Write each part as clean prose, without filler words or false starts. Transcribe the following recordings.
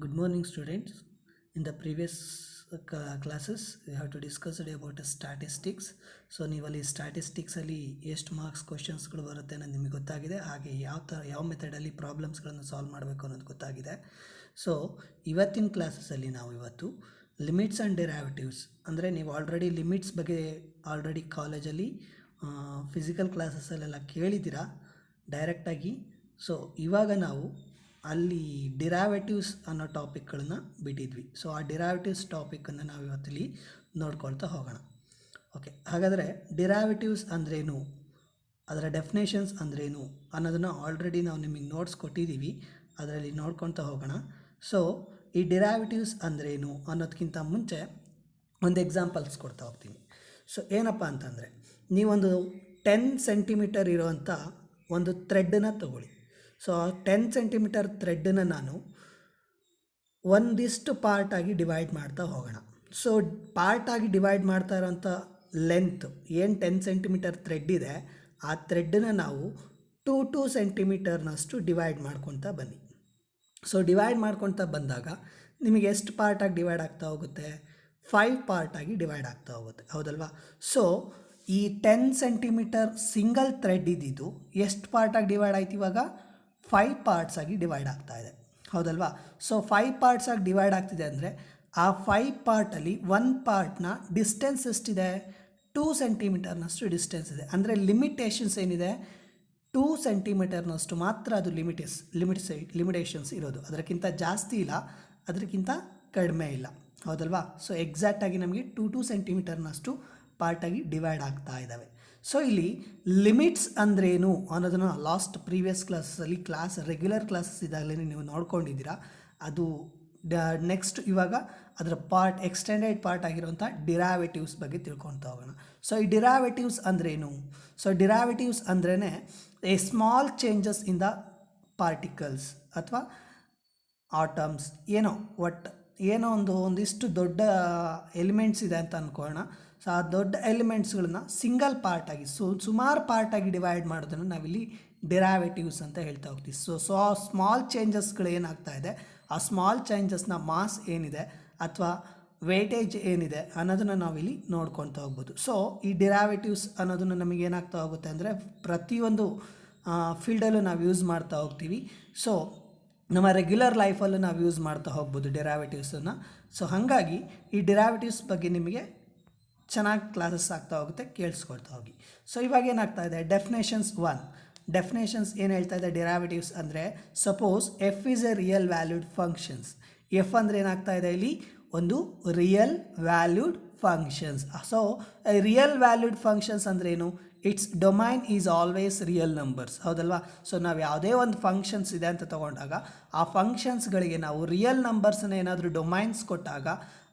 Good morning, students. In the previous classes, we have to discuss about statistics. So ನೀವಲ್ಲಿ ಸ್ಟ್ಯಾಟಿಸ್ಟಿಕ್ಸಲ್ಲಿ ಎಷ್ಟು marks ಕ್ವಶನ್ಸ್ಗಳು ಬರುತ್ತೆ ಅನ್ನೋದು ನಿಮಗೆ ಗೊತ್ತಾಗಿದೆ. ಹಾಗೆ ಯಾವ ಮೆಥಡಲ್ಲಿ ಪ್ರಾಬ್ಲಮ್ಸ್ಗಳನ್ನು ಸಾಲ್ವ್ ಮಾಡಬೇಕು ಅನ್ನೋದು ಗೊತ್ತಾಗಿದೆ. ಸೊ ಇವತ್ತಿನ ಕ್ಲಾಸಸ್ಸಲ್ಲಿ ನಾವು ಇವತ್ತು ಲಿಮಿಟ್ಸ್ ಆ್ಯಂಡ್ ಡೆರಿವೇಟಿವ್ಸ್ ಅಂದರೆ ನೀವು ಆಲ್ರೆಡಿ ಲಿಮಿಟ್ಸ್ ಬಗ್ಗೆ ಆಲ್ರೆಡಿ ಕಾಲೇಜಲ್ಲಿ ಫಿಸಿಕಲ್ ಕ್ಲಾಸಸ್ಸಲ್ಲೆಲ್ಲ ಕೇಳಿದ್ದೀರಾ ಡೈರೆಕ್ಟಾಗಿ. ಸೊ ಇವಾಗ ನಾವು ಅಲ್ಲಿ ಡಿರಾವೇಟಿವ್ಸ್ ಅನ್ನೋ ಟಾಪಿಕ್ಗಳನ್ನ ಬಿಟ್ಟಿದ್ವಿ. ಸೊ ಆ ಡಿರಾವೇಟಿವ್ಸ್ ಟಾಪಿಕನ್ನು ನಾವು ಇವತ್ತಲ್ಲಿ ನೋಡ್ಕೊಳ್ತಾ ಹೋಗೋಣ. ಓಕೆ, ಹಾಗಾದರೆ ಡಿರಾವೇಟಿವ್ಸ್ ಅಂದ್ರೇನು, ಅದರ ಡೆಫಿನೇಷನ್ಸ್ ಅಂದ್ರೇನು ಅನ್ನೋದನ್ನು ಆಲ್ರೆಡಿ ನಾವು ನಿಮಗೆ ನೋಟ್ಸ್ ಕೊಟ್ಟಿದ್ದೀವಿ, ಅದರಲ್ಲಿ ನೋಡ್ಕೊಳ್ತಾ ಹೋಗೋಣ. ಸೊ ಈ ಡಿರಾವೇಟಿವ್ಸ್ ಅಂದ್ರೇನು ಅನ್ನೋದಕ್ಕಿಂತ ಮುಂಚೆ ಒಂದು ಎಕ್ಸಾಂಪಲ್ಸ್ ಕೊಡ್ತಾ ಹೋಗ್ತೀನಿ. ಸೊ ಏನಪ್ಪ ಅಂತಂದರೆ, ನೀವೊಂದು 10 ಸೆಂಟಿಮೀಟರ್ ಇರೋವಂಥ ಒಂದು ಥ್ರೆಡ್ಡನ್ನು ತಗೊಳ್ಳಿ. ಸೊ 10 ಸೆಂಟಿಮೀಟರ್ ಥ್ರೆಡ್ಡನ್ನು ನಾನು ಒಂದಿಷ್ಟು ಪಾರ್ಟಾಗಿ ಡಿವೈಡ್ ಮಾಡ್ತಾ ಹೋಗೋಣ. ಸೊ ಪಾರ್ಟಾಗಿ ಡಿವೈಡ್ ಮಾಡ್ತಾ ಇರೋಂಥ ಲೆಂತ್ ಏನು 10 ಸೆಂಟಿಮೀಟರ್ ಥ್ರೆಡ್ ಇದೆ, ಆ ಥ್ರೆಡ್ಡನ್ನು ನಾವು 2 ಸೆಂಟಿಮೀಟರ್ನಷ್ಟು ಡಿವೈಡ್ ಮಾಡ್ಕೊತಾ ಬನ್ನಿ. ಸೊ ಡಿವೈಡ್ ಮಾಡ್ಕೊತಾ ಬಂದಾಗ ನಿಮಗೆ ಎಷ್ಟು ಪಾರ್ಟಾಗಿ ಡಿವೈಡ್ ಆಗ್ತಾ ಹೋಗುತ್ತೆ? 5 ಪಾರ್ಟಾಗಿ ಡಿವೈಡ್ ಆಗ್ತಾ ಹೋಗುತ್ತೆ, ಹೌದಲ್ವಾ? ಸೊ ಈ 10 ಸೆಂಟಿಮೀಟರ್ ಸಿಂಗಲ್ ಥ್ರೆಡ್ ಇದ್ದಿದ್ದು ಎಷ್ಟು ಪಾರ್ಟಾಗಿ ಡಿವೈಡ್ ಆಯ್ತು? ಇವಾಗ 5 ಪಾರ್ಟ್ಸ್ ಆಗಿ ಡಿವೈಡ್ ಆಗ್ತಾ ಇದೆ, ಹೌದಲ್ವಾ? ಸೊ 5 ಪಾರ್ಟ್ಸ್ ಆಗಿ ಡಿವೈಡ್ ಆಗ್ತಿದೆ ಅಂದರೆ ಆ 5 ಪಾರ್ಟಲ್ಲಿ 1 ಪಾರ್ಟ್ನ ಡಿಸ್ಟೆನ್ಸ್ ಎಷ್ಟಿದೆ? 2 ಸೆಂಟಿಮೀಟರ್ನಷ್ಟು ಡಿಸ್ಟೆನ್ಸ್ ಇದೆ. ಅಂದರೆ ಲಿಮಿಟೇಷನ್ಸ್ ಏನಿದೆ? 2 ಸೆಂಟಿಮೀಟರ್ನಷ್ಟು ಮಾತ್ರ ಅದು ಲಿಮಿಟೇಷನ್ಸ್ ಇರೋದು. ಅದಕ್ಕಿಂತ ಜಾಸ್ತಿ ಇಲ್ಲ, ಅದಕ್ಕಿಂತ ಕಡಿಮೆ ಇಲ್ಲ, ಹೌದಲ್ವಾ? ಸೊ ಎಕ್ಸಾಕ್ಟಾಗಿ ನಮಗೆ 2 ಸೆಂಟಿಮೀಟರ್ನಷ್ಟು ಪಾರ್ಟಾಗಿ ಡಿವೈಡ್ ಆಗ್ತಾ ಇದ್ದಾವೆ. ಸೊ ಇಲ್ಲಿ ಲಿಮಿಟ್ಸ್ ಅಂದ್ರೇನು ಅನ್ನೋದನ್ನು ಲಾಸ್ಟ್ ಪ್ರೀವಿಯಸ್ ಕ್ಲಾಸಲ್ಲಿ ರೆಗ್ಯುಲರ್ ಕ್ಲಾಸಸ್ ಇದ್ದಾಗಲೇ ನೀವು ನೋಡ್ಕೊಂಡಿದ್ದೀರಾ. ಅದು ನೆಕ್ಸ್ಟ್ ಇವಾಗ ಅದರ ಎಕ್ಸ್ಟೆಂಡೆಡ್ ಪಾರ್ಟ್ ಆಗಿರುವಂಥ ಡಿರಾವೇಟಿವ್ಸ್ ಬಗ್ಗೆ ತಿಳ್ಕೊಳ್ತಾ ಹೋಗೋಣ. ಸೊ ಈ ಡಿರಾವೇಟಿವ್ಸ್ ಅಂದ್ರೇನು? ಸೊ ಡಿರಾವೇಟಿವ್ಸ್ ಅಂದ್ರೇ A small changes in the particles ಅಥವಾ ಆಟಮ್ಸ್, ಏನೋ ಒಂದಿಷ್ಟು ದೊಡ್ಡ ಎಲಿಮೆಂಟ್ಸ್ ಇದೆ ಅಂತ ಅಂದ್ಕೊಳ್ಳೋಣ. ಸೊ ಆ ದೊಡ್ಡ ಎಲಿಮೆಂಟ್ಸ್ಗಳನ್ನ ಸಿಂಗಲ್ ಪಾರ್ಟಾಗಿ ಸುಮಾರು ಪಾರ್ಟಾಗಿ ಡಿವೈಡ್ ಮಾಡೋದನ್ನು ನಾವಿಲ್ಲಿ ಡಿರಾವೇಟಿವ್ಸ್ ಅಂತ ಹೇಳ್ತಾ ಹೋಗ್ತೀವಿ. ಸೊ ಆ ಸ್ಮಾಲ್ ಚೇಂಜಸ್ಗಳು ಏನಾಗ್ತಾ ಇದೆ, ಆ ಸ್ಮಾಲ್ ಚೇಂಜಸ್ನ ಮಾಸ್ ಏನಿದೆ ಅಥವಾ ವೇಟೇಜ್ ಏನಿದೆ ಅನ್ನೋದನ್ನು ನಾವಿಲ್ಲಿ ನೋಡ್ಕೊಳ್ತಾ ಹೋಗ್ಬೋದು. ಸೊ ಈ ಡಿರಾವೇಟಿವ್ಸ್ ಅನ್ನೋದನ್ನು ನಮಗೆ ಏನಾಗ್ತಾ ಹೋಗುತ್ತೆ ಅಂದರೆ ಪ್ರತಿಯೊಂದು ಫೀಲ್ಡಲ್ಲೂ ನಾವು ಯೂಸ್ ಮಾಡ್ತಾ ಹೋಗ್ತೀವಿ. ಸೊ ನಮ್ಮ ರೆಗ್ಯುಲರ್ ಲೈಫಲ್ಲೂ ನಾವು ಯೂಸ್ ಮಾಡ್ತಾ ಹೋಗ್ಬೋದು ಡಿರಾವೇಟಿವ್ಸನ್ನು. ಸೊ ಹಾಗಾಗಿ ಈ ಡಿರಾವೇಟಿವ್ಸ್ ಬಗ್ಗೆ ನಿಮಗೆ ಚೆನ್ನಾಗಿ ಕ್ಲಾಸಸ್ ಆಗ್ತಾ ಹೋಗುತ್ತೆ, ಕೇಳಿಸ್ಕೊಳ್ತಾ ಹೋಗಿ. ಸೊ ಇವಾಗ ಏನಾಗ್ತಾ ಇದೆ? ಡೆಫಿನೇಷನ್ಸ್ ಏನು ಹೇಳ್ತಾ ಇದೆ? ಡಿರಾವೇಟಿವ್ಸ್ ಅಂದರೆ suppose F is a real valued functions. F ಅಂದರೆ ಏನಾಗ್ತಾ ಇದೆ ಇಲ್ಲಿ? ಒಂದು real valued functions. So real valued functions ಅಂದ್ರೇನು? Its domain is always real numbers, ಹೌದಲ್ವಾ? ಸೊ ನಾವು ಯಾವುದೇ ಒಂದು ಫಂಕ್ಷನ್ಸ್ ಇದೆ ಅಂತ ತಗೊಂಡಾಗ ಆ ಫಂಕ್ಷನ್ಸ್ಗಳಿಗೆ ನಾವು ರಿಯಲ್ ನಂಬರ್ಸನ್ನು ಏನಾದರೂ ಡೊಮೈನ್ಸ್ ಕೊಟ್ಟಾಗ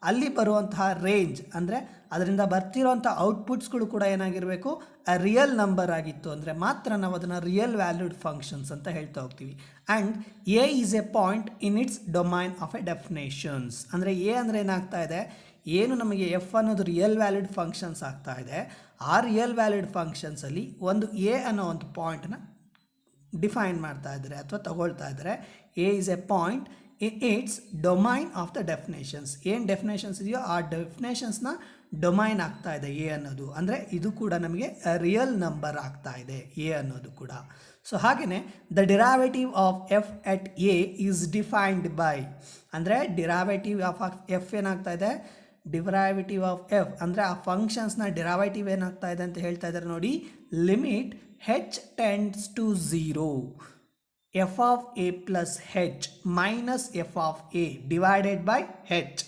ಅಲ್ಲಿ ಬರುವಂತಹ ರೇಂಜ್ ಅಂದರೆ ಅದರಿಂದ ಬರ್ತಿರೋಂಥ ಔಟ್ಪುಟ್ಸ್ಗಳು ಕೂಡ ಏನಾಗಿರಬೇಕು? ರಿಯಲ್ ನಂಬರ್ ಆಗಿತ್ತು ಅಂದರೆ ಮಾತ್ರ ನಾವು ಅದನ್ನು ರಿಯಲ್ ವ್ಯಾಲ್ಯೂಡ್ ಫಂಕ್ಷನ್ಸ್ ಅಂತ ಹೇಳ್ತಾ ಹೋಗ್ತೀವಿ. And A is a point in its domain of A definitions. ಅಂದರೆ ಎ ಅಂದರೆ ಏನಾಗ್ತಾ ಇದೆ? ಏನು ನಮಗೆ ಎಫ್ ಅನ್ನೋದು ರಿಯಲ್ ವ್ಯಾಲ್ಯೂಡ್ ಫಂಕ್ಷನ್ಸ್ ಆಗ್ತಾ ಇದೆ, ಆ ರಿಯಲ್ ವ್ಯಾಲ್ಯೂಡ್ ಫಂಕ್ಷನ್ಸಲ್ಲಿ ಒಂದು ಎ ಅನ್ನೋ ಒಂದು ಪಾಯಿಂಟನ್ನ ಡಿಫೈನ್ ಮಾಡ್ತಾ ಇದ್ದಾರೆ ಅಥವಾ ತಗೊಳ್ತಾ ಇದ್ದಾರೆ. A is a point it's domain of the definitions. ಏನು ಡೆಫಿನೇಷನ್ಸ್ ಇದೆಯೋ ಆ ಡೆಫಿನೇಷನ್ಸ್ನ ಡೊಮೈನ್ ಆಗ್ತಾ ಇದೆ ಎ ಅನ್ನೋದು. ಅಂದರೆ ಇದು ಕೂಡ ನಮಗೆ ರಿಯಲ್ ನಂಬರ್ ಆಗ್ತಾ ಇದೆ ಎ ಅನ್ನೋದು ಕೂಡ. ಸೊ ಹಾಗೆಯೇ the derivative of F at A is defined by, ಅಂದರೆ ಡಿರಾವೇಟಿವ್ ಆಫ್ ಎಫ್ ಏನಾಗ್ತಾ ಇದೆ? ಡಿರೈವೇಟಿವ್ ಆಫ್ ಎಫ್ ಅಂದರೆ ಆ ಫಂಕ್ಷನ್ಸ್ನ ಡಿರೈವೇಟಿವ್ ಏನಾಗ್ತಾ ಇದೆ ಅಂತ ಹೇಳ್ತಾ ಇದ್ದಾರೆ ನೋಡಿ. Limit H tends to 0 F of A plus H minus F of A divided by ಹೆಚ್.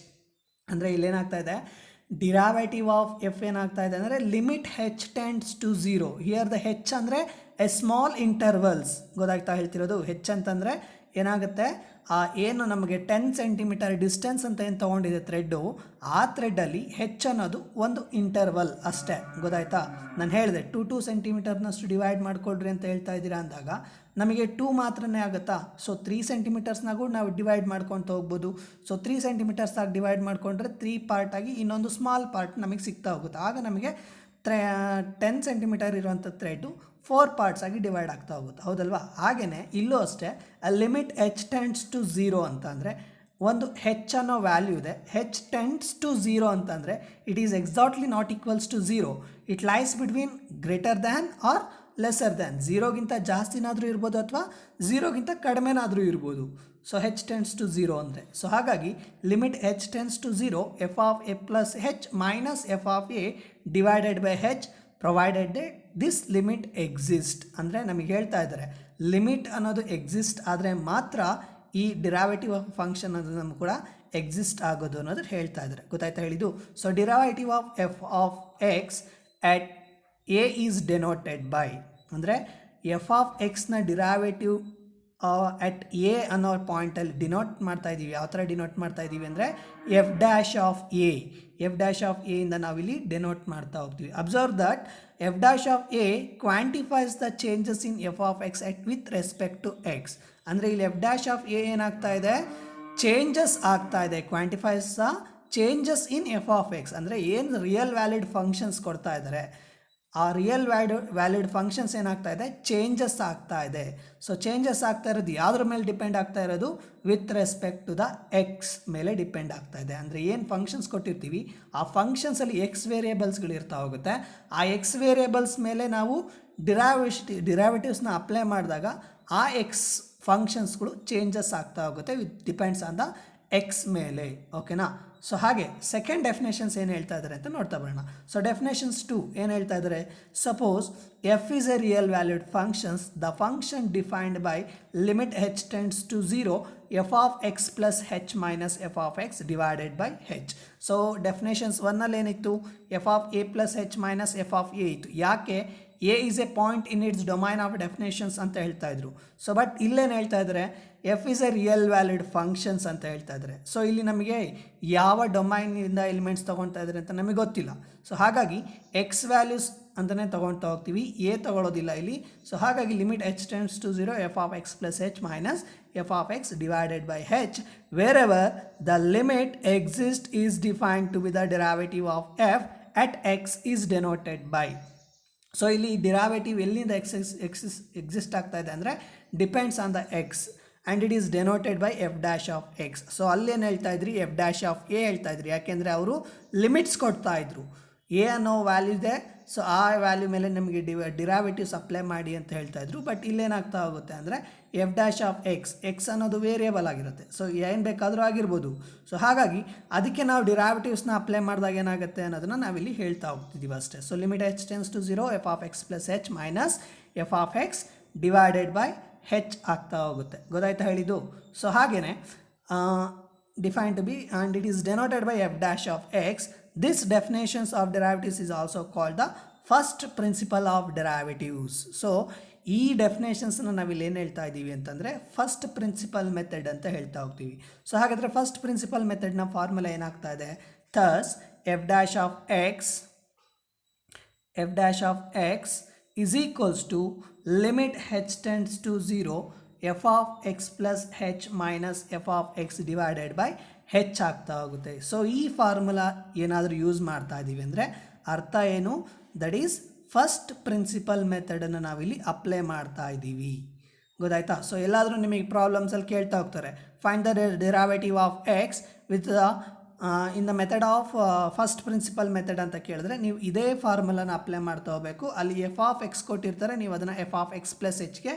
ಅಂದರೆ ಇಲ್ಲೇನಾಗ್ತಾ ಇದೆ? ಡಿರೈವೇಟಿವ್ ಆಫ್ ಎಫ್ ಏನಾಗ್ತಾ ಇದೆ ಅಂದರೆ limit H tends to 0. Here the H ಅಂದರೆ ಎ ಸ್ಮಾಲ್ ಇಂಟರ್ವಲ್ಸ್, ಗೊತ್ತಾಗ್ತಾ ಹೇಳ್ತಿರೋದು? ಹೆಚ್ ಅಂತಂದರೆ ಏನಾಗುತ್ತೆ? ಏನು ನಮಗೆ 10 ಸೆಂಟಿಮೀಟರ್ ಡಿಸ್ಟೆನ್ಸ್ ಅಂತ ಏನು ತೊಗೊಂಡಿದೆ ಥ್ರೆಡ್ಡು, ಆ ಥ್ರೆಡ್ಡಲ್ಲಿ ಹೆಚ್ ಅನ್ನೋದು ಒಂದು ಇಂಟರ್ವಲ್ ಅಷ್ಟೇ, ಗೊತ್ತಾಯ್ತಾ? ನಾನು ಹೇಳಿದೆ 2 ಸೆಂಟಿಮೀಟರ್ನಷ್ಟು ಡಿವೈಡ್ ಮಾಡಿಕೊಳ್ರಿ ಅಂತ ಹೇಳ್ತಾ ಇದ್ದೀರಾ ಅಂದಾಗ ನಮಗೆ 2 ಮಾತ್ರನೇ ಆಗುತ್ತಾ? ಸೊ 3 ಸೆಂಟಿಮೀಟರ್ಸ್ನಾಗೂ ನಾವು ಡಿವೈಡ್ ಮಾಡ್ಕೊತ ಹೋಗ್ಬೋದು. ಸೊ 3 ಸೆಂಟಿಮೀಟರ್ಸಾಗಿ ಡಿವೈಡ್ ಮಾಡಿಕೊಂಡ್ರೆ 3 ಪಾರ್ಟಾಗಿ ಇನ್ನೊಂದು ಸ್ಮಾಲ್ ಪಾರ್ಟ್ ನಮಗೆ ಸಿಗ್ತಾ ಹೋಗುತ್ತೆ. ಆಗ ನಮಗೆ 10 ಸೆಂಟಿಮೀಟರ್ ಇರುವಂಥ ಥ್ರೆಡ್ಡು 4 ಪಾರ್ಟ್ಸ್ ಆಗಿ ಡಿವೈಡ್ ಆಗ್ತಾ ಹೋಗುತ್ತೆ, ಹೌದಲ್ವಾ? ಹಾಗೆಯೇ ಇಲ್ಲೂ ಅಷ್ಟೇ ಲಿಮಿಟ್ ಎಚ್ ಟೆಂಡ್ಸ್ ಟು 0 ಅಂತ ಅಂದರೆ ಒಂದು ಹೆಚ್ ಅನ್ನೋ ವ್ಯಾಲ್ಯೂ ಇದೆ, ಹೆಚ್ ಟೆಂಡ್ಸ್ ಟು 0 ಅಂತಂದರೆ it is exactly not equals to 0. It lies between greater than or lesser than. 0ಗಿಂತ ಜಾಸ್ತಿನಾದರೂ ಇರ್ಬೋದು ಅಥವಾ 0ಗಿಂತ ಕಡಿಮೆನಾದರೂ ಇರ್ಬೋದು. ಸೊ ಹೆಚ್ ಟೆಂಡ್ಸ್ ಟು 0 ಅಂದರೆ. ಸೊ ಹಾಗಾಗಿ limit H tends to 0 F of A plus H minus F of A divided by h provided this limit exist. ಅಂದರೆ ನಮಗೆ ಹೇಳ್ತಾ ಇದ್ದಾರೆ ಲಿಮಿಟ್ ಅನ್ನೋದು ಎಕ್ಸಿಸ್ಟ್ ಆದರೆ ಮಾತ್ರ ಈ ಡಿರೈವೇಟಿವ್ ಆಫ್ ಫಂಕ್ಷನ್ ಅನ್ನೋದು ನಮ್ಗೆ ಕೂಡ ಎಕ್ಸಿಸ್ಟ್ ಆಗೋದು ಅನ್ನೋದು ಹೇಳ್ತಾ ಇದ್ದಾರೆ. ಗೊತ್ತಾಯ್ತಾ ಹೇಳಿದ್ದು? So derivative of F of X at A is denoted by, ಅಂದರೆ ಎಫ್ ಆಫ್ ಎಕ್ಸ್ನ ಡಿರೈವೇಟಿವ್ ಎಟ್ ಎ ಅನ್ನೋ ಪಾಯಿಂಟಲ್ಲಿ ಡಿನೋಟ್ ಮಾಡ್ತಾ ಇದ್ದೀವಿ. ಯಾವ ಥರ ಡಿನೋಟ್ ಮಾಡ್ತಾ ಇದ್ದೀವಿ ಅಂದರೆ F dash of A. F dash of A ಇಂದ ನಾವಿಲ್ಲಿ ಡೆನೋಟ್ ಮಾಡ್ತಾ ಹೋಗ್ತೀವಿ. Observe that F dash of A quantifies the changes in F of X at with respect to X. ಅಂದರೆ ಇಲ್ಲಿ ಎಫ್ ಡ್ಯಾಶ್ ಆಫ್ ಎ ಏನಾಗ್ತಾ ಇದೆ, changes ಆಗ್ತಾ ಇದೆ. Quantifies the changes in F of X ಅಂದರೆ ಏನು ರಿಯಲ್ ವ್ಯಾಲಿಡ್ ಫಂಕ್ಷನ್ಸ್ ಕೊಡ್ತಾ ಇದ್ದಾರೆ, ಆ ರಿಯಲ್ ವ್ಯಾಲಿಡ್ ಫಂಕ್ಷನ್ಸ್ ಏನಾಗ್ತಾ ಇದೆ, ಚೇಂಜಸ್ ಆಗ್ತಾ ಇದೆ. ಸೊ ಚೇಂಜಸ್ ಆಗ್ತಾ ಇರೋದು ಯಾವುದ್ರ ಮೇಲೆ ಡಿಪೆಂಡ್ ಆಗ್ತಾ ಇರೋದು, with respect to the x ಮೇಲೆ ಡಿಪೆಂಡ್ ಆಗ್ತಾ ಇದೆ. ಅಂದರೆ ಏನು ಫಂಕ್ಷನ್ಸ್ ಕೊಟ್ಟಿರ್ತೀವಿ ಆ ಫಂಕ್ಷನ್ಸಲ್ಲಿ ಎಕ್ಸ್ ವೇರಿಯೇಬಲ್ಸ್ಗಳು ಇರ್ತಾ ಹೋಗುತ್ತೆ. ಆ ಎಕ್ಸ್ ವೇರಿಯೇಬಲ್ಸ್ ಮೇಲೆ ನಾವು ಡಿರೈವೇಟಿವ್ಸ್ನ ಅಪ್ಲೈ ಮಾಡಿದಾಗ ಆ ಎಕ್ಸ್ ಫಂಕ್ಷನ್ಸ್ಗಳು ಚೇಂಜಸ್ ಆಗ್ತಾ ಹೋಗುತ್ತೆ with depends on the x ಮೇಲೆ. ಓಕೆನಾ? ಸೊ ಹಾಗೆ ಸೆಕೆಂಡ್ ಡೆಫಿನೇಷನ್ಸ್ ಏನು ಹೇಳ್ತಾ ಇದ್ದಾರೆ ಅಂತ ನೋಡ್ತಾ ಬರೋಣ. ಸೊ ಡೆಫಿನೇಷನ್ಸ್ 2 ಏನು ಹೇಳ್ತಾ ಇದ್ದಾರೆ, suppose F is a real valued functions, the function defined by limit H tends to 0 F of X plus H minus F of X divided by H. So definitions 1ನಲ್ಲಿ ಏನಿತ್ತು, F of A plus H minus F of A ಇತ್ತು. ಯಾಕೆ? A is a point in its domain of definitions ಅಂತ ಹೇಳ್ತಾ ಇದ್ರು. So but ಇಲ್ಲೇನು ಹೇಳ್ತಾ ಇದ್ದಾರೆ, F is a real valid functions ಅಂತ ಹೇಳ್ತಾ ಇದ್ದಾರೆ. ಸೊ ಇಲ್ಲಿ ನಮಗೆ ಯಾವ ಡೊಮೈನಿಂದ ಎಲಿಮೆಂಟ್ಸ್ ತೊಗೊಳ್ತಾ ಇದ್ದಾರೆ ಅಂತ ನಮಗೆ ಗೊತ್ತಿಲ್ಲ. ಸೊ ಹಾಗಾಗಿ ಎಕ್ಸ್ ವ್ಯಾಲ್ಯೂಸ್ ಅಂತಲೇ ತೊಗೊಳ್ತಾ ಹೋಗ್ತೀವಿ, ಎ ತೊಗೊಳ್ಳೋದಿಲ್ಲ ಇಲ್ಲಿ. ಸೊ ಹಾಗಾಗಿ limit H tends to 0 F of X plus H minus F of X divided by H wherever the limit exist is defined to be the derivative of F at X is denoted by. So ಇಲ್ಲಿ derivative ಎಲ್ಲಿಂದ exist ಆಗ್ತಾ ಇದೆ ಅಂದರೆ depends on the X and it is denoted by F dash of X. So ಅಲ್ಲೇನು ಹೇಳ್ತಾ ಇದ್ರಿ, F dash of A ಹೇಳ್ತಾ ಇದ್ರಿ. ಯಾಕೆಂದರೆ ಅವರು ಲಿಮಿಟ್ಸ್ ಕೊಡ್ತಾ ಇದ್ರು. ಎ ಅನ್ನೋ ವ್ಯಾಲ್ಯೂ ಇದೆ, ಸೊ ಆ ವ್ಯಾಲ್ಯೂ ಮೇಲೆ ನಮಗೆ ಡಿರೈವೇಟಿವ್ಸ್ ಅಪ್ಲೈ ಮಾಡಿ ಅಂತ ಹೇಳ್ತಾ ಇದ್ರು. ಬಟ್ ಇಲ್ಲೇನಾಗ್ತಾ ಹೋಗುತ್ತೆ ಅಂದರೆ ಎಫ್ ಡ್ಯಾಶ್ ಆಫ್ ಎಕ್ಸ್ ಅನ್ನೋದು ವೇರಿಯೇಬಲ್ ಆಗಿರುತ್ತೆ. ಸೊ ಏನು ಬೇಕಾದರೂ ಆಗಿರ್ಬೋದು. ಸೊ ಹಾಗಾಗಿ ಅದಕ್ಕೆ ನಾವು ಡಿರೈವೇಟಿವ್ಸ್ನ ಅಪ್ಲೈ ಮಾಡಿದಾಗ ಏನಾಗುತ್ತೆ ಅನ್ನೋದನ್ನು ನಾವಿಲ್ಲಿ ಹೇಳ್ತಾ ಹೋಗ್ತಿದ್ದೀವಿ ಅಷ್ಟೇ. So limit H tends to 0 F of X plus H minus F of X divided by ಹೆಚ್ ಆಗ್ತಾ ಹೋಗುತ್ತೆ. ಗೊತ್ತಾಯ್ತಾ ಹೇಳಿದ್ದು? ಸೊ ಹಾಗೆಯೇ define to be and it is denoted by F dash of X. This definitions of derivatives is also called the first principal of derivatives. So ಈ ಡೆಫಿನೇಷನ್ಸ್ನ ನಾವಿಲ್ಲಿ ಏನು ಹೇಳ್ತಾ ಇದ್ದೀವಿ ಅಂತಂದರೆ ಫಸ್ಟ್ ಪ್ರಿನ್ಸಿಪಲ್ ಮೆಥಡ್ ಅಂತ ಹೇಳ್ತಾ ಹೋಗ್ತೀವಿ. ಸೊ ಹಾಗಾದರೆ ಫಸ್ಟ್ ಪ್ರಿನ್ಸಿಪಲ್ ಮೆಥಡ್ನ ಫಾರ್ಮುಲಾ ಏನಾಗ್ತಾ ಇದೆ, thus F dash of X is equals to limit h tends to 0 f of x plus h minus f of x divided by h ಆಗ್ತಾ ಹೋಗುತ್ತೆ. So ಈ formula ಏನಾದರೂ ಯೂಸ್ ಮಾಡ್ತಾ ಇದ್ದೀವಿ ಅಂದರೆ ಅರ್ಥ ಏನು, ದಟ್ ಈಸ್ ಫಸ್ಟ್ ಪ್ರಿನ್ಸಿಪಲ್ ಮೆಥಡನ್ನು ನಾವಿಲ್ಲಿ ಅಪ್ಲೈ ಮಾಡ್ತಾ ಇದ್ದೀವಿ. ಗೊತ್ತಾಯ್ತಾ? ಸೊ ಎಲ್ಲಾದರೂ ನಿಮಗೆ ಪ್ರಾಬ್ಲಮ್ಸಲ್ಲಿ ಕೇಳ್ತಾ ಹೋಗ್ತಾರೆ, find the derivative of x with the in the method of first principle method ಅಂತ ಕೇಳಿದ್ರೆ ನೀವು ಇದೇ ಫಾರ್ಮುಲಾನ ಅಪ್ಲೈ ಮಾಡ್ತಾ ಹೋಗಬೇಕು. ಅಲ್ಲಿ ಎಫ್ ಆಫ್ ಎಕ್ಸ್ ಕೊಟ್ಟಿರ್ತಾರೆ, ನೀವು ಅದನ್ನು ಎಫ್ ಆಫ್ ಎಕ್ಸ್ ಪ್ಲಸ್ ಎಚ್ಗೆ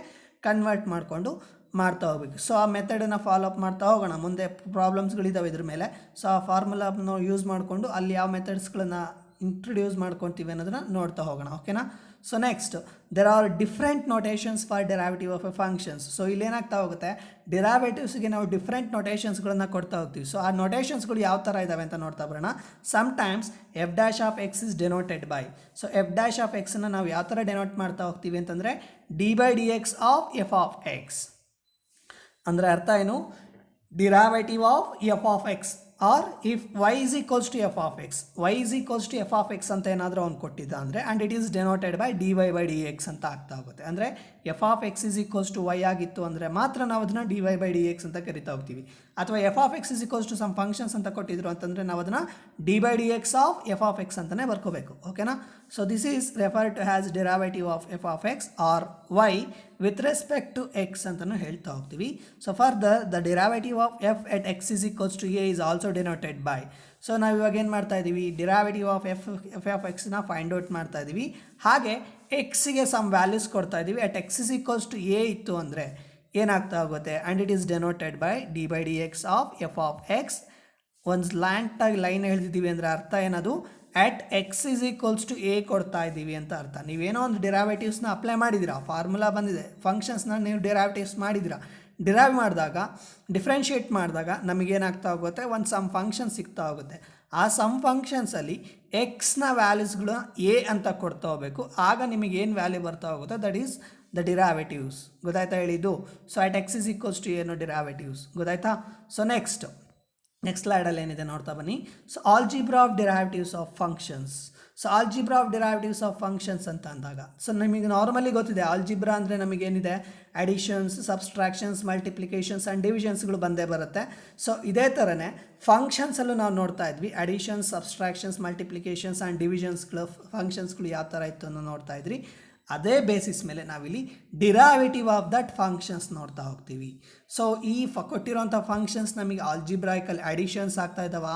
ಕನ್ವರ್ಟ್ ಮಾಡಿಕೊಂಡು ಮಾಡ್ತಾ ಹೋಗ್ಬೇಕು. ಸೊ ಆ ಮೆಥಡನ್ನು ಫಾಲೋ ಅಪ್ ಮಾಡ್ತಾ ಹೋಗೋಣ. ಮುಂದೆ ಪ್ರಾಬ್ಲಮ್ಸ್ಗಳಿದ್ದಾವೆ ಇದ್ರ ಮೇಲೆ. ಸೊ ಆ ಫಾರ್ಮುಲಾನ ಯೂಸ್ ಮಾಡಿಕೊಂಡು ಅಲ್ಲಿ ಯಾವ ಮೆಥಡ್ಸ್ಗಳನ್ನು ಇಂಟ್ರೊಡ್ಯೂಸ್ ಮಾಡ್ಕೊತೀವಿ ಅನ್ನೋದನ್ನು ನೋಡ್ತಾ ಹೋಗೋಣ. ಓಕೆನಾ? So next, there are different notations for derivative of a functions. So ಇಲ್ಲೇನಾಗ್ತಾ ಹೋಗುತ್ತೆ, ಡಿರೈವೇಟಿವ್ಸ್ಗೆ ನಾವು ಡಿಫ್ರೆಂಟ್ ನೋಟೇಷನ್ಸ್ಗಳನ್ನು ಕೊಡ್ತಾ ಹೋಗ್ತೀವಿ. ಸೊ ಆ ನೋಟೇಷನ್ಸ್ಗಳು ಯಾವ ಥರ ಇದ್ದಾವೆ ಅಂತ ನೋಡ್ತಾ ಬರೋಣ. Sometimes F dash of X is denoted by. So F dash of ಎಕ್ಸನ್ನು ನಾವು ಯಾವ ಥರ ಡೆನೋಟ್ ಮಾಡ್ತಾ ಹೋಗ್ತೀವಿ ಅಂತಂದರೆ D by D X of F of X. ಅಂದರೆ ಅರ್ಥ ಏನು, derivative of F of X or if Y is equals to F of X, Y is equals to F of X ಅಂತ ಏನಾದರೂ ಅವ್ನು ಕೊಟ್ಟಿದ್ದ ಅಂದರೆ and it is denoted by D Y by D x ಅಂತ ಆಗ್ತಾ ಹೋಗುತ್ತೆ. ಅಂದರೆ F of X is equals to y ಆಗಿತ್ತು ಅಂದರೆ ಮಾತ್ರ ನಾವು ಅದನ್ನು d Y by D x ಅಂತ ಕರಿತಾ ಹೋಗ್ತೀವಿ. ಅಥವಾ f of X is equals to some functions ಅಂತ ಕೊಟ್ಟಿದ್ರು ಅಂತಂದರೆ ನಾವು ಅದನ್ನು d by D X of F of x ಅಂತಲೇ ಬರ್ಕೋಬೇಕು. ಓಕೆನಾ? So this is refer to has derivative of F of X or y with respect to x ಅಂತಲೂ ಹೇಳ್ತಾ ಹೋಗ್ತೀವಿ. So further the derivative of F at X is equals to A is also denoted by. So ನಾವು ಇವಾಗ ಏನು ಮಾಡ್ತಾ ಇದ್ದೀವಿ, derivative of F of ಎಕ್ಸ್ನ find out ಮಾಡ್ತಾ ಇದ್ದೀವಿ. ಹಾಗೆ ಎಕ್ಸಿಗೆ ಸಮ್ ವ್ಯಾಲ್ಯೂಸ್ ಕೊಡ್ತಾ ಇದ್ದೀವಿ. At X is equals to A ಇತ್ತು ಅಂದರೆ ಏನಾಗ್ತಾ ಹೋಗುತ್ತೆ, and it is denoted by D by D X of F of X. ಒಂದು ಸ್ಲ್ಯಾಂಟಾಗಿ ಲೈನ್ ಹೇಳ್ತಿದ್ದೀವಿ ಅಂದರೆ ಅರ್ಥ ಏನದು, at X is equals to A ಕೊಡ್ತಾ ಇದ್ದೀವಿ ಅಂತ ಅರ್ಥ. ನೀವೇನೋ ಒಂದು ಡಿರೈವೇಟಿವ್ಸ್ನ ಅಪ್ಲೈ ಮಾಡಿದ್ದೀರಾ, ಫಾರ್ಮುಲಾ ಬಂದಿದೆ, ಫಂಕ್ಷನ್ಸ್ನ ನೀವು ಡಿರೈವೇಟಿವ್ಸ್ ಮಾಡಿದ್ದೀರಾ. ಡಿರೈವ್ ಮಾಡಿದಾಗ, ಡಿಫ್ರೆನ್ಷಿಯೇಟ್ ಮಾಡಿದಾಗ ನಮಗೇನಾಗ್ತಾ ಹೋಗುತ್ತೆ, ಒಂದು ಸಮ್ ಫಂಕ್ಷನ್ ಸಿಗ್ತಾ ಹೋಗುತ್ತೆ. ಆ ಸಮ್ ಫಂಕ್ಷನ್ಸಲ್ಲಿ ಎಕ್ಸ್ನ ವ್ಯಾಲ್ಯೂಸ್ಗಳು ಎ ಅಂತ ಕೊಡ್ತಾ ಹೋಗಬೇಕು. ಆಗ ನಿಮಗೇನು ವ್ಯಾಲ್ಯೂ ಬರ್ತಾ ಹೋಗುತ್ತೆ, ದಟ್ ಈಸ್ ದ ಡಿರೈವೇಟಿವ್ಸ್. ಗೊತ್ತಾಯ್ತಾ ಹೇಳಿದ್ದು? So at X is equals to ಏನು ಡಿರೈವೇಟಿವ್ಸ್. ಗೊತ್ತಾಯ್ತಾ? ಸೊ ನೆಕ್ಸ್ಟ್ ಸ್ಲೈಡಲ್ಲಿ ಏನಿದೆ ನೋಡ್ತಾ ಬನ್ನಿ. So algebra of derivatives of functions. So algebra of derivatives of functions ಅಂತ ಅಂದಾಗ, ಸೊ ನಿಮಗೆ ನಾರ್ಮಲಿ ಗೊತ್ತಿದೆ ಆಲ್ಜಿಬ್ರಾ ಅಂದರೆ ನಮಗೇನಿದೆ, ಅಡಿಷನ್ಸ್, ಸಬ್ಸ್ಟ್ರಾಕ್ಷನ್ಸ್, ಮಲ್ಟಿಪ್ಲಿಕೇಶನ್ಸ್ ಆ್ಯಂಡ್ ಡಿವಿಷನ್ಸ್ಗಳು ಬಂದೇ ಬರುತ್ತೆ. ಸೊ ಇದೇ ಥರನೇ ಫಂಕ್ಷನ್ಸಲ್ಲೂ ನಾವು ನೋಡ್ತಾ ಇದ್ವಿ, ಅಡಿಷನ್ಸ್, ಸಬ್ಸ್ಟ್ರಾಕ್ಷನ್ಸ್, ಮಲ್ಟಿಪ್ಲಿಕೇಶನ್ಸ್ ಆ್ಯಂಡ್ ಡಿವಿಷನ್ಸ್ಗಳು ಫಂಕ್ಷನ್ಸ್ಗಳು ಯಾವ ಥರ ಇತ್ತು ಅನ್ನೋ ನೋಡ್ತಾ ಇದ್ರಿ. ಅದೇ ಬೇಸಿಸ್ ಮೇಲೆ ನಾವಿಲ್ಲಿ ಡಿರೈವೇಟಿವ್ ಆಫ್ ದಟ್ ಫಂಕ್ಷನ್ಸ್ ನೋಡ್ತಾ ಹೋಗ್ತೀವಿ. ಸೊ ಈ ಕೊಟ್ಟಿರೋಂಥ ಫಂಕ್ಷನ್ಸ್ ನಮಗೆ ಆಲ್ಜಿಬ್ರಾಯಿಕಲ್ ಅಡಿಷನ್ಸ್ ಆಗ್ತಾ ಇದ್ದಾವ,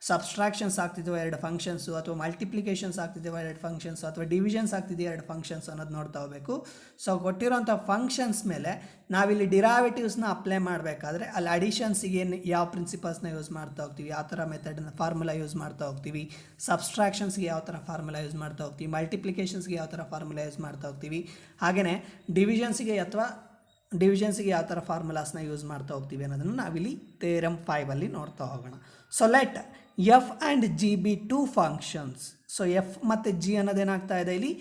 ಸಬ್ಸ್ಟ್ರಾಕ್ಷನ್ಸ್ ಆಗ್ತಿದ್ದಾವೆ ಎರಡು ಫಂಕ್ಷನ್ಸು, ಅಥವಾ ಮಲ್ಟಿಪ್ಲಿಕೇಶನ್ಸ್ ಆಗ್ತಿದ್ದಾವೆ ಎರಡು ಫಂಕ್ಷನ್ಸು, ಅಥವಾ ಡಿವಿಷನ್ಸ್ ಆಗ್ತಿದೆ ಎರಡು ಫಂಕ್ಷನ್ಸ್ ಅನ್ನೋದು ನೋಡ್ತಾ ಹೋಗಬೇಕು. ಸೊ ಕೊಟ್ಟಿರೋಂಥ ಫಂಕ್ಷನ್ಸ್ ಮೇಲೆ ನಾವಿಲ್ಲಿ ಡಿರೈವೇಟಿವ್ಸ್ನ ಅಪ್ಲೈ ಮಾಡಬೇಕಾದ್ರೆ ಅಲ್ಲಿ ಅಡಿಷನ್ಸಿಗೆ ಏನು ಯಾವ ಪ್ರಿನ್ಸಿಪಲ್ಸ್ನ ಯೂಸ್ ಮಾಡ್ತಾ ಹೋಗ್ತೀವಿ, ಯಾವ ಥರ ಮೆಥಡನ್ನ ಫಾರ್ಮುಲಾ ಯೂಸ್ ಮಾಡ್ತಾ ಹೋಗ್ತೀವಿ, ಸಬ್ಸ್ಟ್ರಾಕ್ಷನ್ಸ್ಗೆ ಯಾವ ಥರ ಫಾರ್ಮುಲಾ ಯೂಸ್ ಮಾಡ್ತಾ ಹೋಗ್ತೀವಿ, ಮಲ್ಟಿಪ್ಲಿಕೇಶನ್ಸ್ಗೆ ಯಾವ ಥರ ಫಾರ್ಮುಲಾ ಯೂಸ್ ಮಾಡ್ತಾ ಹೋಗ್ತೀವಿ, ಹಾಗೆಯೇ ಡಿವಿಷನ್ಸಿಗೆ ಯಾವ ಥರ ಫಾರ್ಮುಲಾಸ್ನ ಯೂಸ್ ಮಾಡ್ತಾ ಹೋಗ್ತೀವಿ ಅನ್ನೋದನ್ನು ನಾವಿಲ್ಲಿ ಥಿಯರಮ್ 5 ನೋಡ್ತಾ ಹೋಗೋಣ. So let f and g be two functions. So f ಮತ್ತು ಜಿ ಅನ್ನೋದೇನಾಗ್ತಾ ಇದೆ, ಇಲ್ಲಿ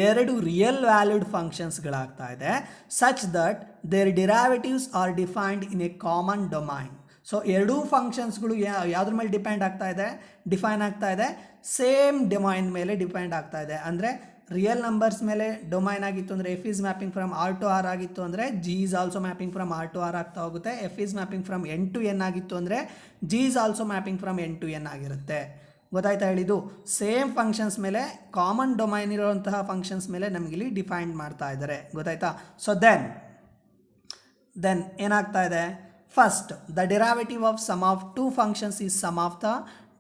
ಎರಡು ರಿಯಲ್ ವ್ಯಾಲ್ಯೂಡ್ ಫಂಕ್ಷನ್ಸ್ಗಳಾಗ್ತಾ ಇದೆ, such that their derivatives are defined in a common domain. So ಎರಡೂ ಫಂಕ್ಷನ್ಸ್ಗಳು ಯಾವುದ್ರ ಮೇಲೆ ಡಿಫೈನ್ ಆಗ್ತಾ ಇದೆ, ಸೇಮ್ ಡೊಮೈನ್ ಮೇಲೆ ಡಿಪೆಂಡ್ ಆಗ್ತಾ ಇದೆ. ಅಂದರೆ ರಿಯಲ್ ನಂಬರ್ಸ್ ಮೇಲೆ ಡೊಮೈನ್ ಆಗಿತ್ತು ಅಂದರೆ f is mapping from R to R ಆಗಿತ್ತು ಅಂದರೆ g is also mapping from R to R ಆಗ್ತಾ ಹೋಗುತ್ತೆ. F is mapping from N to N ಆಗಿತ್ತು ಅಂದರೆ g is also mapping from N to N ಆಗಿರುತ್ತೆ. ಗೊತ್ತಾಯ್ತಾ ಹೇಳಿದ್ದು? ಸೇಮ್ ಫಂಕ್ಷನ್ಸ್ ಮೇಲೆ, ಕಾಮನ್ ಡೊಮೈನ್ ಇರುವಂತಹ ಫಂಕ್ಷನ್ಸ್ ಮೇಲೆ ನಮಗಿಲ್ಲಿ ಡಿಫೈನ್ ಮಾಡ್ತಾ ಇದ್ದಾರೆ. ಗೊತ್ತಾಯ್ತಾ? ಸೊ ದೆನ್ ಏನಾಗ್ತಾ ಇದೆ, first the derivative of sum of two functions is sum of the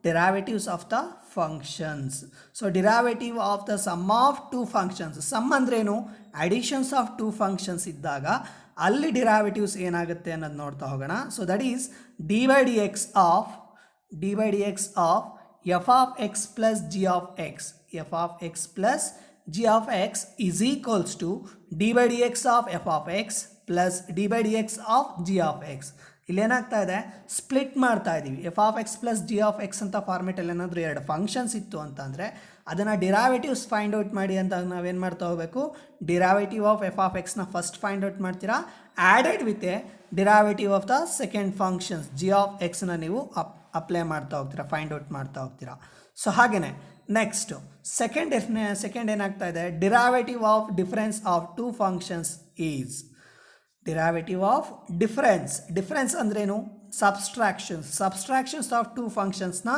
derivatives of the functions. So derivative of the sum of two functions. Sum ಅಂದ್ರೇನು, additions of two functions ಇದ್ದಾಗ ಅಲ್ಲಿ derivatives ಏನಾಗುತ್ತೆ ಅನ್ನೋದು ನೋಡ್ತಾ ಹೋಗೋಣ. So that is D by D X of F of X plus G of X, F of X plus G of X is equals to D by D X of F of X plus D by D X of G of X. ಇಲ್ಲೇನಾಗ್ತಾ ಇದೆ, split ಮಾಡ್ತಾ ಇದ್ದೀವಿ. F of X plus G of X ಅಂತ ಫಾರ್ಮೆಟಲ್ಲಿ ಏನಾದರೂ ಎರಡು functions ಇತ್ತು ಅಂತಂದರೆ ಅದನ್ನು ಡಿರೈವೇಟಿವ್ಸ್ ಫೈಂಡ್ ಔಟ್ ಮಾಡಿ ಅಂತ ನಾವೇನು ಮಾಡ್ತಾ ಹೋಗಬೇಕು, ಡಿರೈವೇಟಿವ್ ಆಫ್ ಎಫ್ ಆಫ್ ಎಕ್ಸ್ನ ಫಸ್ಟ್ ಫೈಂಡ್ ಔಟ್ ಮಾಡ್ತೀರಾ, added with a derivative of the second functions G of ಎಕ್ಸ್ನ ನೀವು ಅಪ್ಲೈ ಮಾಡ್ತಾ ಹೋಗ್ತೀರಾ, ಫೈಂಡ್ ಔಟ್ ಮಾಡ್ತಾ ಹೋಗ್ತೀರಾ. ಸೊ ಹಾಗೆಯೇ ನೆಕ್ಸ್ಟ್ ಸೆಕೆಂಡ್ ಏನಾಗ್ತಾ ಇದೆ, derivative of difference of two functions is derivative of difference ಅಂದ್ರೇನು, ಸಬ್ಸ್ಟ್ರಾಕ್ಷನ್ಸ್ ಆಫ್ ಟೂ ಫಂಕ್ಷನ್ಸ್ನ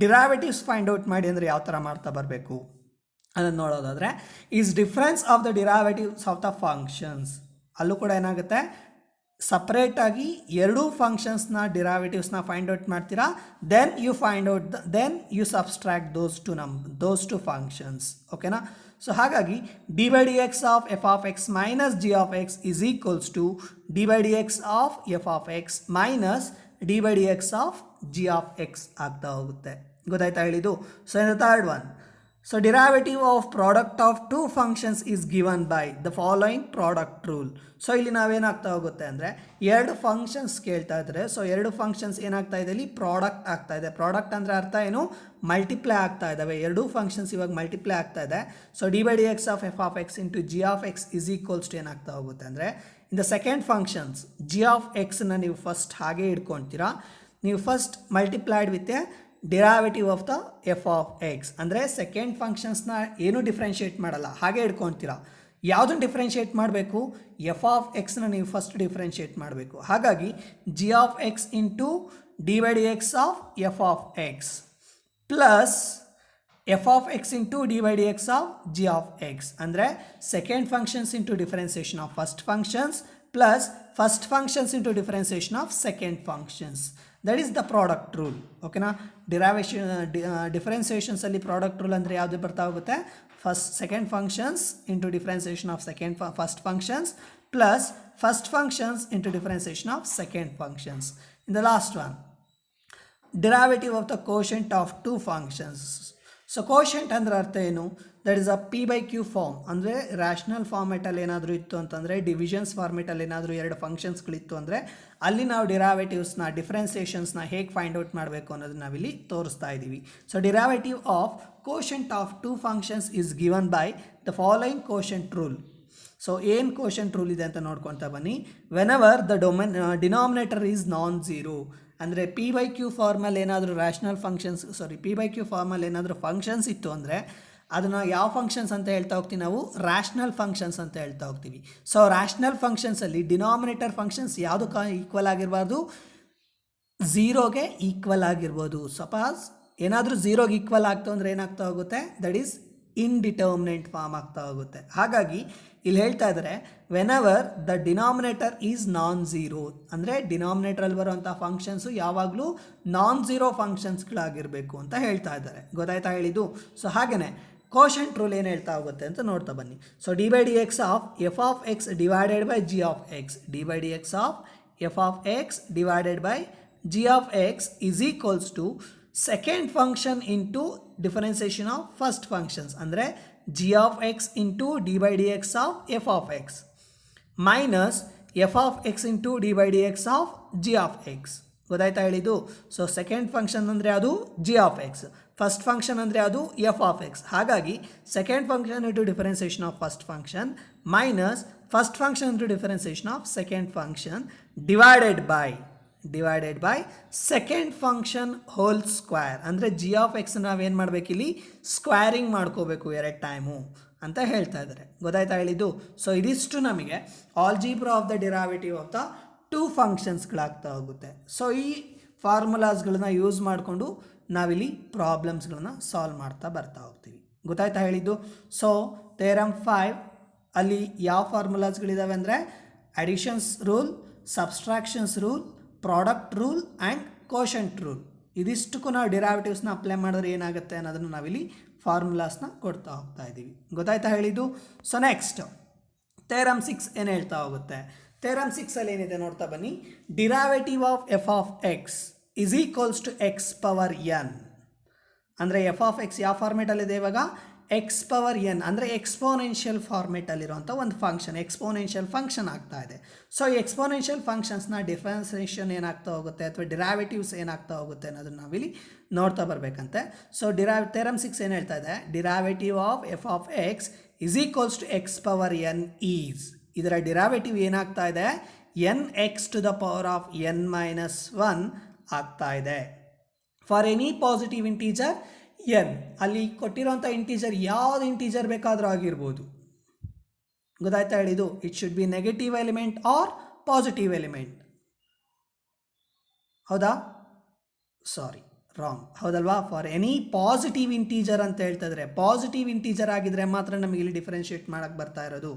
ಡಿರೈವೇಟಿವ್ಸ್ ಫೈಂಡ್ ಔಟ್ ಮಾಡಿ ಅಂದರೆ ಯಾವ ಥರ ಮಾಡ್ತಾ ಬರಬೇಕು ಅದನ್ನು ನೋಡೋದಾದರೆ, is difference of the derivatives of the functions. ಅಲ್ಲೂ ಕೂಡ ಏನಾಗುತ್ತೆ, ಸಪ್ರೇಟಾಗಿ ಎರಡೂ ಫಂಕ್ಷನ್ಸ್ನ ಡಿರೈವೇಟಿವ್ಸ್ನ ಫೈಂಡ್ ಔಟ್ ಮಾಡ್ತೀರಾ, then you subtract those two functions. ಓಕೆನಾ? ಸೊ ಹಾಗಾಗಿ D by D X of F of X minus G of X is equals to D by D X of F of X minus d by D X of G of x ಆಗ್ತಾ ಹೋಗುತ್ತೆ. ಗೊತ್ತಾಯ್ತಾ ಹೇಳಿದ್ದು? So in the third one, so derivative of product of two functions is given by the following product rule. So ಇಲ್ಲಿ ನಾವೇನಾಗ್ತಾ ಹೋಗುತ್ತೆ ಅಂದರೆ ಎರಡು functions ಕೇಳ್ತಾ ಇದ್ದಾರೆ. ಸೊ ಎರಡು ಫಂಕ್ಷನ್ಸ್ ಏನಾಗ್ತಾ ಇದೆ, ಇಲ್ಲಿ ಪ್ರಾಡಕ್ಟ್ ಆಗ್ತಾ ಇದೆ. ಪ್ರಾಡಕ್ಟ್ ಅಂದರೆ ಅರ್ಥ ಏನು, ಮಲ್ಟಿಪ್ಲೈ ಆಗ್ತಾ ಇದ್ದಾವೆ. ಎರಡೂ ಫಂಕ್ಷನ್ಸ್ ಇವಾಗ ಮಲ್ಟಿಪ್ಲೈ ಆಗ್ತಾ ಇದೆ. So D by D X of F of X into G of X is equals to ಏನಾಗ್ತಾ ಹೋಗುತ್ತೆ ಅಂದರೆ, in the second functions G of ಎಕ್ಸ್ನ ನೀವು ಫಸ್ಟ್ ಹಾಗೆ ಇಟ್ಕೊಳ್ತೀರಾ, ನೀವು first multiplied with a derivative of the F of X ಅಂದರೆ second ಫಂಕ್ಷನ್ಸ್ನ ಏನು ಡಿಫ್ರೆನ್ಷಿಯೇಟ್ ಮಾಡಲ್ಲ, ಹಾಗೆ ಇಟ್ಕೊಳ್ತೀರಾ. ಯಾವುದನ್ನು ಡಿಫ್ರೆನ್ಷಿಯೇಟ್ ಮಾಡಬೇಕು, ಎಫ್ ಆಫ್ ಎಕ್ಸ್ನ ನೀವು ಫಸ್ಟ್ ಡಿಫ್ರೆನ್ಷಿಯೇಟ್ ಮಾಡಬೇಕು. ಹಾಗಾಗಿ g of X into d by D X of F of X plus f of X into d by D X of G of X ಅಂದರೆ second functions into differentiation of first functions plus first functions into differentiation of second functions. That is the product rule. ಓಕೆನಾ? ಡಿಫರೆನ್ಸಿಯೇಷನ್ಸಲ್ಲಿ product rule ಅಂದರೆ ಯಾವುದು ಬರ್ತಾ ಹೋಗುತ್ತೆ, second functions into differentiation of first functions plus first functions into differentiation of second functions. In the last one, derivative of the quotient of two functions. So quotient ಅಂದರೆ ಅರ್ಥ ಏನು, that is a p by q form. ಅಂದರೆ rational ಫಾರ್ಮೆಟಲ್ಲಿ ಏನಾದರೂ ಇತ್ತು ಅಂತಂದರೆ, divisions ಫಾರ್ಮೆಟಲ್ಲಿ ಏನಾದರೂ ಎರಡು ಫಂಕ್ಷನ್ಸ್ಗಳಿತ್ತು ಅಂದರೆ ಅಲ್ಲಿ ನಾವು ಡಿರೈವೇಟಿವ್ಸ್ನ ಡಿಫ್ರೆನ್ಸಿಯೇಷನ್ಸ್ನ ಹೇಗೆ ಫೈಂಡ್ ಔಟ್ ಮಾಡಬೇಕು ಅನ್ನೋದನ್ನ ನಾವಿಲ್ಲಿ ತೋರಿಸ್ತಾ ಇದ್ದೀವಿ. So derivative of quotient of two functions is given by the following quotient rule. So ಏನು ಕೋಶೆಂಟ್ ರೂಲ್ ಇದೆ ಅಂತ ನೋಡ್ಕೊತಾ ಬನ್ನಿ. Whenever the denominator is non zero ಅಂದರೆ ಪಿ ಬೈ ಕ್ಯೂ ಫಾರ್ಮಲ್ಲಿ ಏನಾದರೂ ಪಿ ಬೈ ಕ್ಯೂ ಫಾರ್ಮಲ್ಲಿ ಏನಾದರೂ ಫಂಕ್ಷನ್ಸ್ ಇತ್ತು ಅಂದರೆ ಅದನ್ನು ಯಾವ ಫಂಕ್ಷನ್ಸ್ ಅಂತ ಹೇಳ್ತಾ ಹೋಗ್ತೀವಿ ನಾವು, ರ್ಯಾಷನಲ್ ಫಂಕ್ಷನ್ಸ್ ಅಂತ ಹೇಳ್ತಾ ಹೋಗ್ತೀವಿ. ಸೊ ರ್ಯಾಷನಲ್ ಫಂಕ್ಷನ್ಸಲ್ಲಿ ಡಿನಾಮಿನೇಟರ್ ಫಂಕ್ಷನ್ಸ್ ಯಾವುದಕ್ಕೆ ಈಕ್ವಲ್ ಆಗಿರಬಾರ್ದು, ಝೀರೋಗೆ ಈಕ್ವಲ್ ಆಗಿರ್ಬೋದು. ಸಪೋಸ್ ಏನಾದರೂ ಝೀರೋಗೆ ಈಕ್ವಲ್ ಆಗ್ತಾ ಅಂದರೆ ಏನಾಗ್ತಾ ಹೋಗುತ್ತೆ, ದಟ್ ಈಸ್ ಇನ್ಡಿಟರ್ಮಿನೆಂಟ್ ಫಾರ್ಮ್ ಆಗ್ತಾ ಹೋಗುತ್ತೆ. ಹಾಗಾಗಿ ಇಲ್ಲಿ ಹೇಳ್ತಾ ಇದ್ದಾರೆ whenever the denominator is non zero ಅಂದರೆ ಡಿನಾಮಿನೇಟರಲ್ಲಿ ಬರುವಂಥ ಫಂಕ್ಷನ್ಸು ಯಾವಾಗಲೂ ನಾನ್ ಝೀರೋ ಫಂಕ್ಷನ್ಸ್ಗಳಾಗಿರಬೇಕು ಅಂತ ಹೇಳ್ತಾ ಇದ್ದಾರೆ. ಗೊತ್ತಾಯ್ತಾ ಹೇಳಿದ್ದು? ಸೊ ಹಾಗೆಯೇ ಕೋಶೆಂಟ್ ರೂಲ್ ಏನು ಹೇಳ್ತಾ ಹೋಗುತ್ತೆ ಅಂತ ನೋಡ್ತಾ ಬನ್ನಿ. So D by D X of F of X divided by g of x, d by D X of F of X divided by g of X is equals to second function into differentiation of first functions ಅಂದರೆ g of X into d by D X of F of X minus F of X into d by D X of G of x. ಗೊತ್ತಾಯ್ತಾ ಹೇಳಿದ್ದು? So second function ಅಂದರೆ ಅದು G of X, first function ಅಂದರೆ ಅದು F of x. ಹಾಗಾಗಿ second function into differentiation of first function minus first function into differentiation of second function divided by second function hole square ಅಂದರೆ g of X ನಾವೇನು ಮಾಡಬೇಕಿಲ್ಲಿ squaring ಮಾಡ್ಕೋಬೇಕು ಎರಡು time ಅಂತ ಹೇಳ್ತಾ ಇದ್ದಾರೆ. ಗೊತ್ತಾಯ್ತಾ ಹೇಳಿದ್ದು? ಸೊ ಇದಿಷ್ಟು ನಮಗೆ algebra of the derivative of the two ಫಂಕ್ಷನ್ಸ್ಗಳಾಗ್ತಾ ಹೋಗುತ್ತೆ. ಸೊ ಈ ಫಾರ್ಮುಲಾಸ್ಗಳನ್ನ ಯೂಸ್ ಮಾಡಿಕೊಂಡು ನಾವಿಲ್ಲಿ ಪ್ರಾಬ್ಲಮ್ಸ್ಗಳನ್ನ ಸಾಲ್ವ್ ಮಾಡ್ತಾ ಬರ್ತಾ ಹೋಗ್ತೀವಿ. ಗೊತ್ತಾಯ್ತಾ ಹೇಳಿದ್ದು? ಸೊ ಥಿಯರಮ್ 5 ಅಲ್ಲಿ ಯಾವ ಫಾರ್ಮುಲಾಸ್ಗಳಿದ್ದಾವೆ ಅಂದರೆ additions rule, subtractions rule, product rule and quotient rule. ಇದಿಷ್ಟಕ್ಕೂ ನಾವು ಡಿರೈವೇಟಿವ್ಸ್ನ ಅಪ್ಲೈ ಮಾಡಿದ್ರೆ ಏನಾಗುತ್ತೆ ಅನ್ನೋದನ್ನು ನಾವಿಲ್ಲಿ ಫಾರ್ಮುಲಾಸ್ನ ಕೊಡ್ತಾ ಹೋಗ್ತಾ ಇದ್ದೀವಿ. ಗೊತ್ತಾಯ್ತಾ ಹೇಳಿದ್ದು? ಸೊ ನೆಕ್ಸ್ಟ್ ಥಿಯರಮ್ 6 ಏನು ಹೇಳ್ತಾ ಹೋಗುತ್ತೆ. ಥಿಯರಮ್ 6ಅಲ್ಲಿ ಏನಿದೆ ನೋಡ್ತಾ ಬನ್ನಿ. Derivative of F of X is equals to x power n ಅಂದರೆ ಎಫ್ ಆಫ್ ಎಕ್ಸ್ ಯಾವ ಫಾರ್ಮೇಟಲ್ಲಿದೆ ಇವಾಗ, ಎಕ್ಸ್ ಪವರ್ ಎನ್ ಅಂದರೆ ಎಕ್ಸ್ಪೋನೆನ್ಷಿಯಲ್ ಫಾರ್ಮೇಟಲ್ಲಿರುವಂಥ ಒಂದು ಫಂಕ್ಷನ್, ಎಕ್ಸ್ಪೋನೆನ್ಷಿಯಲ್ ಫಂಕ್ಷನ್ ಆಗ್ತಾ ಇದೆ. ಸೊ ಎಕ್ಸ್ಪೋನೆನ್ಷಿಯಲ್ ಫಂಕ್ಷನ್ಸ್ನ ಡಿಫರೆನ್ಸಿಯೇಷನ್ ಏನಾಗ್ತಾ ಹೋಗುತ್ತೆ ಅಥವಾ ಡಿರೈವೇಟಿವ್ಸ್ ಏನಾಗ್ತಾ ಹೋಗುತ್ತೆ ಅನ್ನೋದನ್ನು ನಾವಿಲ್ಲಿ ನೋಡ್ತಾ ಬರಬೇಕಂತೆ. ಸೊ ಥಿಯರಮ್ 6 ಏನು ಹೇಳ್ತಾ ಇದೆ, derivative of F of X is equals to x power n is, ಇದರ ಡಿರೈವೇಟಿವ್ ಏನಾಗ್ತಾ ಇದೆ, n x to the power of n minus 1 ಆಗ್ತಾ ಇದೆ. For any positive integer n, ಅಲ್ಲಿ ಕೊಟ್ಟಿರೋಂಥ ಇಂಟೀಜರ್ ಯಾವ್ದು ಇಂಟೀಜರ್ ಬೇಕಾದರೂ ಆಗಿರ್ಬೋದು. ಗೊತ್ತಾಯ್ತಾ ಹೇಳಿದ್ದು? It should be negative element or positive element. ಹೌದಾ? Sorry, wrong. ಹೌದಲ್ವಾ? ಫಾರ್ ಎನಿ ಪಾಸಿಟಿವ್ ಇಂಟೀಜರ್ ಅಂತ ಹೇಳ್ತಾ ಇದ್ದಾರೆ. ಪಾಸಿಟಿವ್ ಇಂಟೀಜರ್ ಆಗಿದ್ರೆ ಮಾತ್ರ ನಮಗೆ ಇಲ್ಲಿ ಡಿಫರೆನ್ಷಿಯೇಟ್ ಮಾಡೋಕ್ಕೆ ಬರ್ತಾ ಇರೋದು.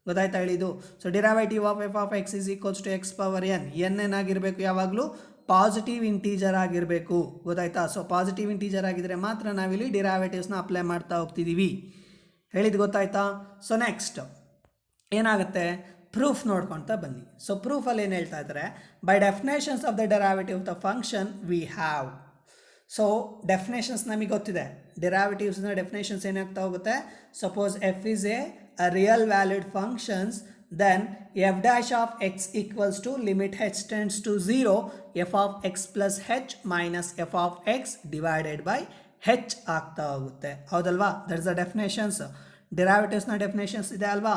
ಗೊತ್ತಾಯ್ತಾ ಹೇಳಿದ್ದು? So derivative of F of X is equals to x power n, n ಏನಾಗಿರಬೇಕು, ಯಾವಾಗಲೂ ಪಾಸಿಟಿವ್ ಇಂಟೀಜರ್ ಆಗಿರಬೇಕು. ಗೊತ್ತಾಯ್ತಾ? ಸೊ ಪಾಸಿಟಿವ್ ಇಂಟೀಜರ್ ಆಗಿದ್ರೆ ಮಾತ್ರ ನಾವಿಲ್ಲಿ ಡಿರೈವೇಟಿವ್ಸ್ನ ಅಪ್ಲೈ ಮಾಡ್ತಾ ಹೋಗ್ತಿದ್ದೀವಿ. ಹೇಳಿದ್ದು ಗೊತ್ತಾಯ್ತಾ? ಸೊ ನೆಕ್ಸ್ಟ್ ಏನಾಗುತ್ತೆ, ಪ್ರೂಫ್ ನೋಡ್ಕೊತಾ ಬನ್ನಿ. ಸೊ ಪ್ರೂಫಲ್ಲಿ ಏನು ಹೇಳ್ತಾ ಇದ್ದಾರೆ, by definitions of the derivative of the function we have. So definitions ನಮಗೆ ಗೊತ್ತಿದೆ. ಡೆರೈವೇಟಿವ್ಸ್ನ ಡೆಫಿನೇಷನ್ಸ್ ಏನಾಗ್ತಾ ಹೋಗುತ್ತೆ, suppose F is a real valid functions, then f dash of x equals to limit h tends to 0 f of x plus h minus f of x divided by h ಆಗ್ತಾ ಹೋಗುತ್ತೆ. ಹೌದಲ್ವಾ? That's the definitions. ಡೆರೈವೇಟಿವ್ಸ್ನ definitions ಇದೆ ಅಲ್ವಾ?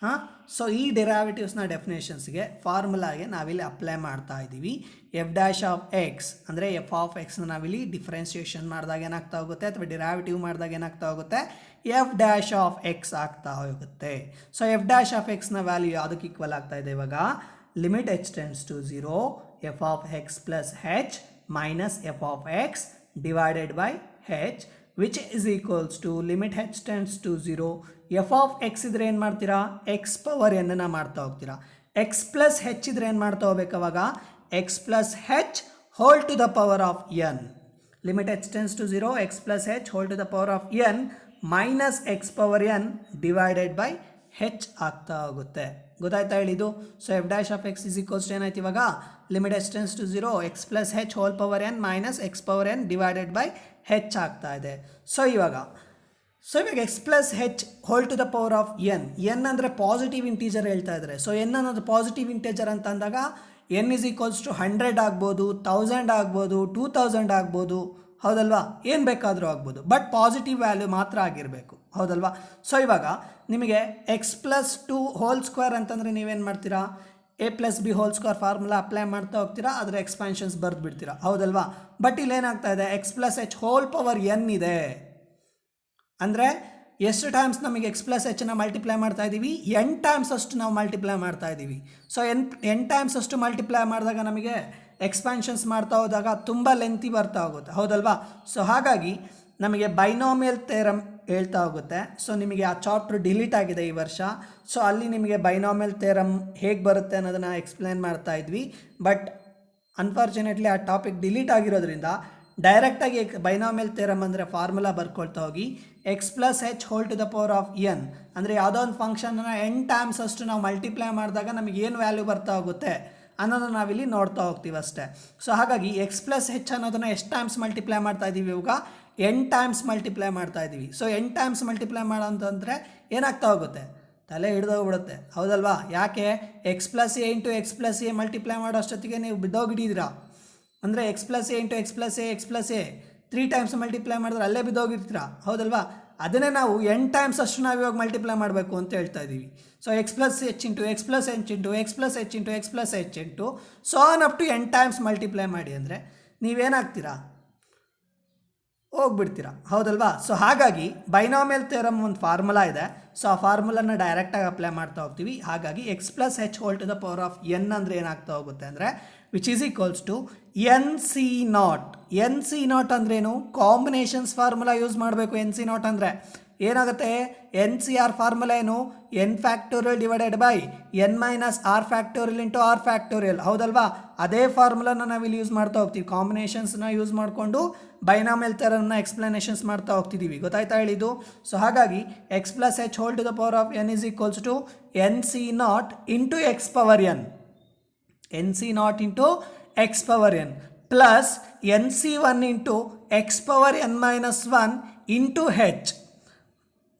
ಹಾಂ, so ಈ ಡೆರಾವಿಟಿವ್ಸ್ನ ಡೆಫಿನೇಷನ್ಸ್ಗೆ ಫಾರ್ಮುಲಾಗೆ ನಾವಿಲ್ಲಿ apply ಮಾಡ್ತಾ ಇದ್ದೀವಿ. ಎಫ್ ಡ್ಯಾಶ್ ಆಫ್ ಎಕ್ಸ್ ಅಂದರೆ ಎಫ್ ಆಫ್ ಎಕ್ಸ್ನ ನಾವಿಲ್ಲಿ ಡಿಫ್ರೆನ್ಸಿಯೇಷನ್ ಮಾಡಿದಾಗ ಏನಾಗ್ತಾ ಹೋಗುತ್ತೆ, ಅಥವಾ ಡೆರಾವಿಟಿವ್ ಮಾಡಿದಾಗ ಏನಾಗ್ತಾ ಹೋಗುತ್ತೆ, ಎಫ್ ಡ್ಯಾಶ್ ಆಫ್ ಎಕ್ಸ್ ಆಗ್ತಾ ಹೋಗುತ್ತೆ. ಸೊ ಎಫ್ ಡ್ಯಾಶ್ ಆಫ್ ಎಕ್ಸ್ನ ವ್ಯಾಲ್ಯೂ ಯಾವುದಕ್ಕೆ ಈಕ್ವಲ್ ಆಗ್ತಾ ಇದೆ ಇವಾಗ, limit h tends to 0 F of X plus H minus F of X divided by h which is equals to limit h tends to 0 F of x ಇದ್ರೆ ಏನು ಮಾಡ್ತೀರಾ, X power ಎನ್ನ ಮಾಡ್ತಾ ಹೋಗ್ತೀರಾ. ಎಕ್ಸ್ ಪ್ಲಸ್ ಹೆಚ್ ಇದ್ರೆ ಏನು ಮಾಡ್ತಾ ಹೋಗ್ಬೇಕು ಅವಾಗ, x plus h whole to the power of n. Limit h tends to 0 x plus h whole to the power of n minus x power n divided by ಹೆಚ್ ಆಗ್ತಾ ಹೋಗುತ್ತೆ. ಗೊತ್ತಾಯ್ತಾ ಹೇಳಿದ್ದು? So F dash of X is equals ಏನಾಯ್ತು ಇವಾಗ, limit h tends to 0 x plus h whole power n minus x power n divided by ಹೆಚ್ ಆಗ್ತಾ ಇದೆ. So ಇವಾಗ X plus h whole to the power of n ಅಂದರೆ positive integer ಹೇಳ್ತಾ ಇದ್ದಾರೆ. So n ಅನ್ನೋದು positive integer ಅಂತ ಅಂದಾಗ N is equals to 100 ಆಗ್ಬೋದು, 1000 ಆಗ್ಬೋದು, 2000 ಆಗ್ಬೋದು, ಹೌದಲ್ವಾ, ಏನು ಬೇಕಾದರೂ ಆಗ್ಬೋದು, ಬಟ್ ಪಾಸಿಟಿವ್ ವ್ಯಾಲ್ಯೂ ಮಾತ್ರ ಆಗಿರಬೇಕು, ಹೌದಲ್ವಾ. ಸೊ ಇವಾಗ ನಿಮಗೆ ಎಕ್ಸ್ ಪ್ಲಸ್ 2 ಹೋಲ್ ಸ್ಕ್ವೇರ್ ಅಂತಂದರೆ ನೀವೇನು ಮಾಡ್ತೀರಾ, A plus b whole square formula apply ಮಾಡ್ತಾ ಹೋಗ್ತೀರಾ, ಅದರ ಎಕ್ಸ್ಪಾನ್ಷನ್ಸ್ ಬರೆದು ಬಿಡ್ತೀರಾ, ಹೌದಲ್ವಾ. ಬಟ್ ಇಲ್ಲಿ ಏನಾಗ್ತಾ ಇದೆ, x plus h hole power N ಇದೆ ಅಂದರೆ ಎಷ್ಟು ಟೈಮ್ಸ್ ನಮಗೆ ಎಕ್ಸ್ ಪ್ಲಸ್ ಎಚ್ಚನ್ನು ಮಲ್ಟಿಪ್ಲೈ ಮಾಡ್ತಾ ಇದ್ದೀವಿ, ಎನ್ ಟೈಮ್ಸ್ ಅಷ್ಟು ನಾವು ಮಲ್ಟಿಪ್ಲೈ ಮಾಡ್ತಾ ಇದ್ದೀವಿ. ಸೊ ಎನ್ ಟೈಮ್ಸ್ ಅಷ್ಟು ಮಲ್ಟಿಪ್ಲೈ ಮಾಡಿದಾಗ ನಮಗೆ ಎಕ್ಸ್ಪಾನ್ಷನ್ಸ್ ಮಾಡ್ತಾ ಹೋದಾಗ ತುಂಬ ಲೆಂತಿ ಬರ್ತಾ ಹೋಗುತ್ತೆ, ಹೌದಲ್ವಾ. ಸೊ ಹಾಗಾಗಿ ನಮಗೆ ಬೈನಾಮಿಯಲ್ ಥಿಯರಮ್ ಹೇಳ್ತಾ ಹೋಗುತ್ತೆ. ಸೊ ನಿಮಗೆ ಆ ಚಾಪ್ಟರ್ ಡಿಲೀಟ್ ಆಗಿದೆ ಈ ವರ್ಷ. ಸೊ ಅಲ್ಲಿ ನಿಮಗೆ ಬೈನಾಮಿಯಲ್ ಥಿಯರಮ್ ಹೇಗೆ ಬರುತ್ತೆ ಅನ್ನೋದನ್ನು ಎಕ್ಸ್ಪ್ಲೇನ್ ಮಾಡ್ತಾ ಇದ್ವಿ. ಬಟ್ ಅನ್ಫಾರ್ಚುನೇಟ್ಲಿ ಆ ಟಾಪಿಕ್ ಡಿಲೀಟ್ ಆಗಿರೋದ್ರಿಂದ ಡೈರೆಕ್ಟಾಗಿ ಬೈನಾಮಿಯಲ್ ಥಿಯರಮ್ ಅಂದರೆ ಫಾರ್ಮುಲಾ ಬರ್ಕೊಳ್ತಾ ಹೋಗಿ x plus h whole to the power of n ಅಂದರೆ ಯಾವುದೋ ಒಂದು ಫಂಕ್ಷನ್ನ ಎನ್ ಟೈಮ್ಸ್ ಅಷ್ಟು ನಾವು ಮಲ್ಟಿಪ್ಲೈ ಮಾಡಿದಾಗ ನಮಗೆ ಏನು ವ್ಯಾಲ್ಯೂ ಬರ್ತಾ ಹೋಗುತ್ತೆ ಅನ್ನೋದನ್ನು ನಾವಿಲ್ಲಿ ನೋಡ್ತಾ ಹೋಗ್ತೀವಿ ಅಷ್ಟೇ. ಸೊ ಹಾಗಾಗಿ ಎಕ್ಸ್ ಪ್ಲಸ್ ಹೆಚ್ ಅನ್ನೋದನ್ನು ಎಷ್ಟು ಟೈಮ್ಸ್ ಮಲ್ಟಿಪ್ಲೈ ಮಾಡ್ತಾ ಇದ್ದೀವಿ, ಇವಾಗ ಎನ್ ಟೈಮ್ಸ್ ಮಲ್ಟಿಪ್ಲೈ ಮಾಡ್ತಾ ಇದ್ದೀವಿ. ಸೊ ಎನ್ ಟೈಮ್ಸ್ ಮಲ್ಟಿಪ್ಲೈ ಮಾಡೋಂತಂದರೆ ಏನಾಗ್ತಾ ಹೋಗುತ್ತೆ, ತಲೆ ಹಿಡಿದೋಗ್ಬಿಡುತ್ತೆ, ಹೌದಲ್ವಾ. ಯಾಕೆ, X plus A into x plus A multiply ಮಾಡೋ ಅಷ್ಟೊತ್ತಿಗೆ ನೀವು ಬಿದ್ದೋಗಿದ್ದೀರಾ. ಅಂದರೆ X plus A into x plus A 3 times multiply ಮಾಡಿದ್ರೆ ಅಲ್ಲೇ ಬಿದ್ದೋಗಿರ್ತೀರಾ, ಹೌದಲ್ವಾ. ಅದನ್ನೇ ನಾವು ಎನ್ ಟೈಮ್ಸ್ ಅಷ್ಟು ನಾವು ಇವಾಗ ಮಲ್ಟಿಪ್ಲೈ ಮಾಡಬೇಕು ಅಂತ ಹೇಳ್ತಾ ಇದ್ದೀವಿ. So x plus h into x plus h into x plus h into x plus h into so on up to n times multiply ಮಾಡಿ ಅಂದರೆ ನೀವೇನಾಗ್ತೀರಾ, ಹೋಗ್ಬಿಡ್ತೀರಾ, ಹೌದಲ್ವಾ. ಸೊ ಹಾಗಾಗಿ ಬೈನಾಮಿಯಲ್ ಥಿಯರಮ್ ಒಂದು ಫಾರ್ಮುಲಾ ಇದೆ. ಸೊ ಆ ಫಾರ್ಮುಲಾನ ಡೈರೆಕ್ಟಾಗಿ ಅಪ್ಲೈ ಮಾಡ್ತಾ ಹೋಗ್ತೀವಿ. ಹಾಗಾಗಿ x plus h whole to the power of n ಅಂದರೆ ಏನಾಗ್ತಾ ಹೋಗುತ್ತೆ ಅಂದರೆ which is equals to n c naught. N c not ಅಂದ್ರೇನು, ಕಾಂಬಿನೇಷನ್ಸ್ ಫಾರ್ಮುಲಾ ಯೂಸ್ ಮಾಡಬೇಕು. ಎನ್ ಸಿ ನಾಟ್ ಅಂದರೆ ಏನಾಗುತ್ತೆ, ಎನ್ ಸಿ ಆರ್ ಫಾರ್ಮುಲಾ ಏನು, n factorial divided by n minus r factorial into r factorial, ಹೌದಲ್ವಾ. ಅದೇ ಫಾರ್ಮುಲಾನ ನಾವಿಲ್ಲಿ use ಮಾಡ್ತಾ ಹೋಗ್ತೀವಿ. ಕಾಂಬಿನೇಷನ್ಸ್ನ ಯೂಸ್ ಮಾಡಿಕೊಂಡು ಬೈನಾಮಿಯಲ್ ಥಿಯರಮ್ನ ಎಕ್ಸ್ಪ್ಲನೇಷನ್ಸ್ ಮಾಡ್ತಾ ಹೋಗ್ತಿದ್ದೀವಿ, ಗೊತ್ತಾಯ್ತಾ ಹೇಳಿದ್ದು. ಸೊ ಹಾಗಾಗಿ x plus h whole to the power of n is equals to n c naught into x power n, n c naught into x power n plus n c 1 into x power n minus 1 into h,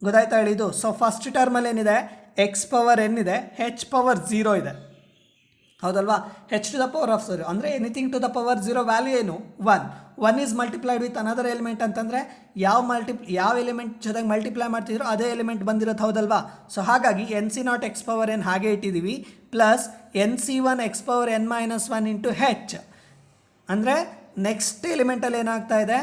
ಗೊತ್ತಾಯ್ತಾ ಹೇಳಿದ್ದು. So first ಟರ್ಮಲ್ಲಿ ಏನಿದೆ, X power N ಇದೆ, ಹೆಚ್ power 0 ಇದೆ, ಹೌದಲ್ವಾ. H to the power of 0 ಅಂದರೆ anything to the power 0 value ಏನು, 1 is multiplied with another element ಅಂತಂದರೆ ಯಾವ ಎಲಿಮೆಂಟ್ ಜೊತೆಗೆ ಮಲ್ಟಿಪ್ಲೈ ಮಾಡ್ತಿದ್ರು ಅದೇ ಎಲಿಮೆಂಟ್ ಬಂದಿರೋದು, ಹೌದಲ್ವಾ. ಸೊ ಹಾಗಾಗಿ n c nought x power n ಹಾಗೆ ಇಟ್ಟಿದ್ದೀವಿ plus n c 1 x power n minus 1 into h ಅಂದರೆ ನೆಕ್ಸ್ಟ್ ಎಲಿಮೆಂಟಲ್ಲಿ ಏನಾಗ್ತಾ ಇದೆ,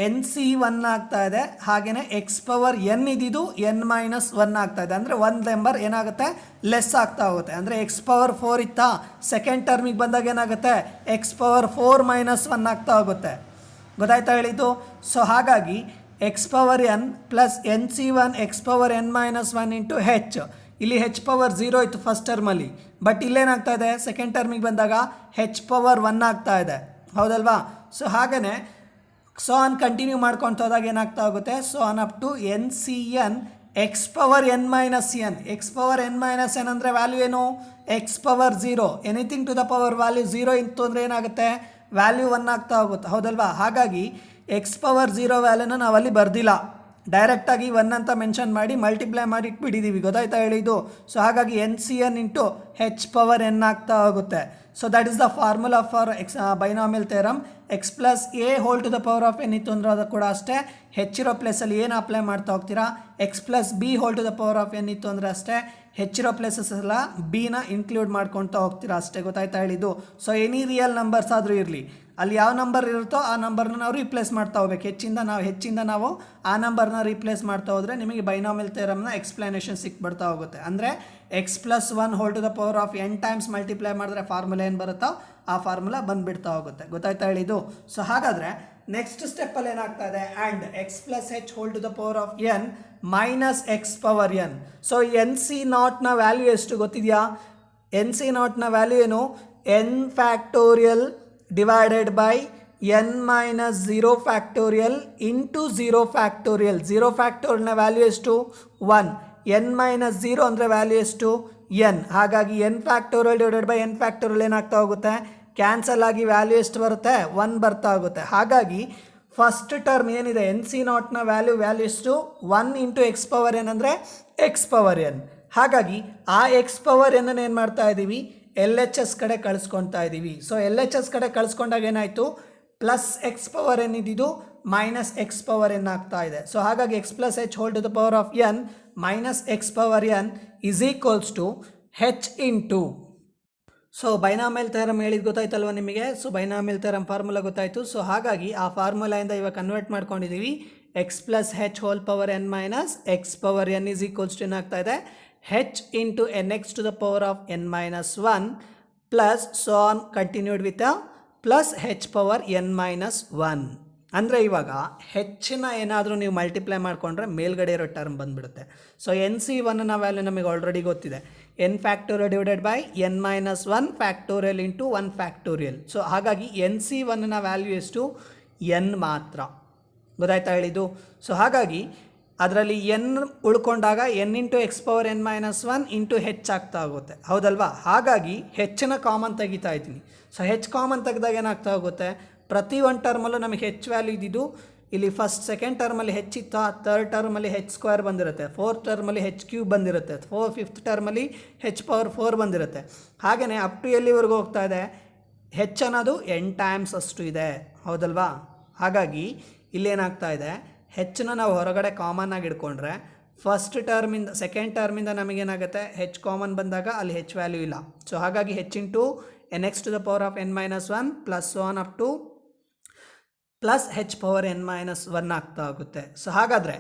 ಎನ್ ಸಿ 1 ಆಗ್ತಾ ಇದೆ, ಹಾಗೆಯೇ ಎಕ್ಸ್ ಪವರ್ ಎನ್ ಇದ್ದಿದ್ದು ಎನ್ ಮೈನಸ್ 1 ಆಗ್ತಾ ಇದೆ. ಅಂದರೆ ಒಂದು ನಂಬರ್ ಏನಾಗುತ್ತೆ, ಲೆಸ್ ಆಗ್ತಾ ಹೋಗುತ್ತೆ. ಅಂದರೆ ಎಕ್ಸ್ ಪವರ್ 4 ಇತ್ತಾ, ಸೆಕೆಂಡ್ ಟರ್ಮಿಗೆ ಬಂದಾಗ ಏನಾಗುತ್ತೆ, ಎಕ್ಸ್ ಪವರ್ 4 ಮೈನಸ್ 1 ಆಗ್ತಾ ಹೋಗುತ್ತೆ, ಗೊತ್ತಾಯ್ತಾ ಹೇಳಿದ್ದು. ಸೊ ಹಾಗಾಗಿ x power n plus n c 1 x power n minus 1 into h, ಇಲ್ಲಿ ಹೆಚ್ ಪವರ್ 0 ಇತ್ತು ಫಸ್ಟ್ ಟರ್ಮಲ್ಲಿ, ಬಟ್ ಇಲ್ಲೇನಾಗ್ತಾ ಇದೆ, ಸೆಕೆಂಡ್ ಟರ್ಮಿಗೆ ಬಂದಾಗ ಹೆಚ್ ಪವರ್ 1 ಆಗ್ತಾ ಇದೆ, ಹೌದಲ್ವಾ. ಸೊ ಹಾಗೆಯೇ ಸೊ ಆನ್ ಕಂಟಿನ್ಯೂ ಮಾಡ್ಕೊತ ಹೋದಾಗ ಏನಾಗ್ತಾ ಹೋಗುತ್ತೆ, so on up to n c n x power n minus n. X power n minus n ಅಂದರೆ ವ್ಯಾಲ್ಯೂ ಏನು, x power 0, anything to the power value 0 ಇತ್ತು ಅಂದರೆ ಏನಾಗುತ್ತೆ, ವ್ಯಾಲ್ಯೂ 1 ಆಗ್ತಾ ಹೋಗುತ್ತೆ, ಹೌದಲ್ವಾ. ಹಾಗಾಗಿ ಎಕ್ಸ್ ಪವರ್ 0 ವ್ಯಾಲ್ಯೂನ ನಾವಲ್ಲಿ ಬರ್ದಿಲ್ಲ, ಡೈರೆಕ್ಟಾಗಿ 1 ಅಂತ ಮೆನ್ಷನ್ ಮಾಡಿ ಮಲ್ಟಿಪ್ಲೈ ಮಾಡಿ ಇಟ್ಬಿಟ್ಟಿದ್ದೀವಿ, ಗೊತ್ತಾಯ್ತಾ ಹೇಳಿದ್ದು. ಸೊ ಹಾಗಾಗಿ n c n into h power n ಆಗ್ತಾ ಹೋಗುತ್ತೆ. So that is the formula for binomial theorem. X plus a whole to the power of n ಇತ್ತು ಅಂದ್ರೆ ಅದು ಕೂಡ ಅಷ್ಟೇ ಹೆಚ್ಚಿರೋ ಪ್ಲೇಸಲ್ಲಿ ಏನು ಅಪ್ಲೈ ಮಾಡ್ತಾ ಹೋಗ್ತೀರಾ. X plus b whole to the power of n ಇತ್ತು ಅಂದರೆ ಅಷ್ಟೇ ಹೆಚ್ಚಿರೋ ಪ್ಲೇಸಸ್ ಎಲ್ಲ ಬಿನ ಇನ್ಕ್ಲೂಡ್ ಮಾಡ್ಕೊಳ್ತಾ ಹೋಗ್ತೀರಾ ಅಷ್ಟೇ, ಗೊತ್ತಾಯ್ತಾ ಹೇಳಿದ್ದು. ಸೊ ಎನಿ ರಿಯಲ್ ನಂಬರ್ಸ್ ಆದರೂ ಇರಲಿ, ಅಲ್ಲಿ ಯಾವ ನಂಬರ್ ಇರುತ್ತೋ ಆ ನಂಬರ್ನ ನಾವು ರೀಪ್ಲೇಸ್ ಮಾಡ್ತಾ ಹೋಗ್ಬೇಕು. ಹೆಚ್ಚಿಂದ ನಾವು ಆ ನಂಬರ್ನ ರೀಪ್ಲೇಸ್ ಮಾಡ್ತಾ ಹೋದರೆ ನಿಮಗೆ ಬೈನಾಮಿಯಲ್ ಥಿಯರಮ್ನ ಎಕ್ಸ್ಪ್ಲನೇಷನ್ ಸಿಕ್ಬಿಡ್ತಾ ಹೋಗುತ್ತೆ. ಅಂದರೆ x+1 whole to the power of n times multiply ಮಾಡಿದ್ರೆ ಫಾರ್ಮುಲಾ ಏನು ಬರುತ್ತೋ ಆ ಫಾರ್ಮುಲಾ ಬಂದುಬಿಡ್ತಾ ಹೋಗುತ್ತೆ, ಗೊತ್ತಾಯ್ತಾ ಹೇಳಿದ್ದು. ಸೊ ಹಾಗಾದರೆ ನೆಕ್ಸ್ಟ್ ಸ್ಟೆಪ್ಪಲ್ಲಿ ಏನಾಗ್ತಾ ಇದೆ, and x+h whole to the power of n minus x power n. So NC0ನ ವ್ಯಾಲ್ಯೂ ಎಷ್ಟು ಗೊತ್ತಿದೆಯಾ? NC0ನ ವ್ಯಾಲ್ಯೂ ಏನು? n factorial divided by n minus 0 factorial into 0 factorial. 0 factorial value ಎಷ್ಟು? 1. n minus 0 ಅಂದರೆ ವ್ಯಾಲ್ಯೂ ಎಷ್ಟು? n. ಹಾಗಾಗಿ n factorial divided by n factorial ಏನಾಗ್ತಾ ಹೋಗುತ್ತೆ? ಕ್ಯಾನ್ಸಲ್ ಆಗಿ ವ್ಯಾಲ್ಯೂ ಎಷ್ಟು ಬರುತ್ತೆ? 1 ಬರ್ತಾ ಹೋಗುತ್ತೆ. ಹಾಗಾಗಿ ಫಸ್ಟ್ ಟರ್ಮ್ ಏನಿದೆ NC0ನ ವ್ಯಾಲ್ಯೂ ಎಷ್ಟು? 1 ಇಂಟು ಎಕ್ಸ್ ಪವರ್ ಎನ್ ಅಂದರೆ ಎಕ್ಸ್ ಪವರ್ ಎನ್. ಹಾಗಾಗಿ ಆ ಎಕ್ಸ್ ಪವರ್ ಎನ್ ಏನು ಮಾಡ್ತಾ ಇದ್ದೀವಿ? LHS ಕಡೆ ಕಳಿಸ್ಕೊಳ್ತಾ ಇದ್ದೀವಿ. ಸೊ LHS ಕಡೆ ಕಳಿಸ್ಕೊಂಡಾಗ ಏನಾಯಿತು? ಪ್ಲಸ್ ಎಕ್ಸ್ ಪವರ್ ಎನ್ ಇದ್ದಿದ್ದು ಮೈನಸ್ ಎಕ್ಸ್ ಪವರ್ ಎನ್ ಆಗ್ತಾ ಇದೆ. ಸೊ ಹಾಗಾಗಿ x+h whole to the power of n minus x power n is equals to h into. So binomial theorem ಹೇಳಿದ್ದು ಗೊತ್ತಾಯ್ತಲ್ವ ನಿಮಗೆ? ಸೊ ಬೈನಾಮಿಯಲ್ ಥಿಯರಮ್ ಫಾರ್ಮುಲಾ ಗೊತ್ತಾಯಿತು. So ಹಾಗಾಗಿ ಆ ಫಾರ್ಮುಲಾಯಿಂದ ಇವಾಗ ಕನ್ವರ್ಟ್ ಮಾಡ್ಕೊಂಡಿದ್ದೀವಿ. x+h whole power n minus x power n is equals to ಏನಾಗ್ತಾ ಇದೆ? h into nx to the power of n minus 1 plus so on continued with a plus h power n minus 1. ಅಂದರೆ ಇವಾಗ ಹೆಚ್ಚಿನ ಏನಾದರೂ ನೀವು multiply ಮಾಡಿಕೊಂಡ್ರೆ ಮೇಲ್ಗಡೆ ಇರೋ ಟರ್ಮ್ ಬಂದುಬಿಡುತ್ತೆ. ಸೊ NC1ನ ವ್ಯಾಲ್ಯೂ ನಮಗೆ ಆಲ್ರೆಡಿ ಗೊತ್ತಿದೆ, n factorial divided by n minus 1 factorial into 1 factorial. So ಹಾಗಾಗಿ NC1ನ ವ್ಯಾಲ್ಯೂ ಎಷ್ಟು? n ಮಾತ್ರ, ಗೊತ್ತಾಯ್ತಾ ಹೇಳಿದ್ದು. ಸೊ ಹಾಗಾಗಿ ಅದರಲ್ಲಿ n ಉಳ್ಕೊಂಡಾಗ n into x power n minus 1 into h ಆಗ್ತಾ ಹೋಗುತ್ತೆ, ಹೌದಲ್ವಾ? ಹಾಗಾಗಿ ಹೆಚ್ಚಿನ ಕಾಮನ್ ತೆಗಿತಾ ಇದ್ದೀನಿ. ಸೊ ಹೆಚ್ ಕಾಮನ್ ತೆಗೆದಾಗ ಏನಾಗ್ತಾ ಹೋಗುತ್ತೆ? ಪ್ರತಿ ಒಂದು ಟರ್ಮಲ್ಲೂ ನಮಗೆ ಹೆಚ್ ವ್ಯಾಲ್ಯೂ ಇದ್ದಿದ್ದು ಇಲ್ಲಿ ಸೆಕೆಂಡ್ ಟರ್ಮಲ್ಲಿ ಹೆಚ್ಚಿತ್ತು, ಥರ್ಡ್ ಟರ್ಮಲ್ಲಿ ಹೆಚ್ ಸ್ಕ್ವೇರ್ ಬಂದಿರುತ್ತೆ, ಫೋರ್ತ್ ಟರ್ಮಲ್ಲಿ ಹೆಚ್ ಕ್ಯೂಬ್ ಬಂದಿರುತ್ತೆ, ಫಿಫ್ತ್ ಟರ್ಮಲ್ಲಿ ಹೆಚ್ ಪವರ್ 4 ಬಂದಿರುತ್ತೆ. ಹಾಗೆಯೇ ಅಪ್ ಟು ಎಲ್ಲಿವರೆಗೂ ಹೋಗ್ತಾ ಇದೆ? ಹೆಚ್ ಅನ್ನೋದು n ಟೈಮ್ಸ್ ಅಷ್ಟು ಇದೆ, ಹೌದಲ್ವಾ? ಹಾಗಾಗಿ ಇಲ್ಲೇನಾಗ್ತಾ ಇದೆ? ಹೆಚ್ಚನ್ನ ನಾವು ಹೊರಗಡೆ ಕಾಮನ್ ಆಗಿ ಇಟ್ಕೊಂಡ್ರೆ ಫಸ್ಟ್ ಟರ್ಮಿಂದ ಸೆಕೆಂಡ್ ಟರ್ಮಿಂದ ನಮಗೇನಾಗುತ್ತೆ? ಹೆಚ್ ಕಾಮನ್ ಬಂದಾಗ ಅಲ್ಲಿ ಹೆಚ್ ವ್ಯಾಲ್ಯೂ ಇಲ್ಲ. ಸೊ ಹಾಗಾಗಿ h into nx to the power of n minus 1 plus on up to plus h power n minus 1 ಆಗ್ತಾ ಹೋಗುತ್ತೆ. ಸೊ ಹಾಗಾದರೆ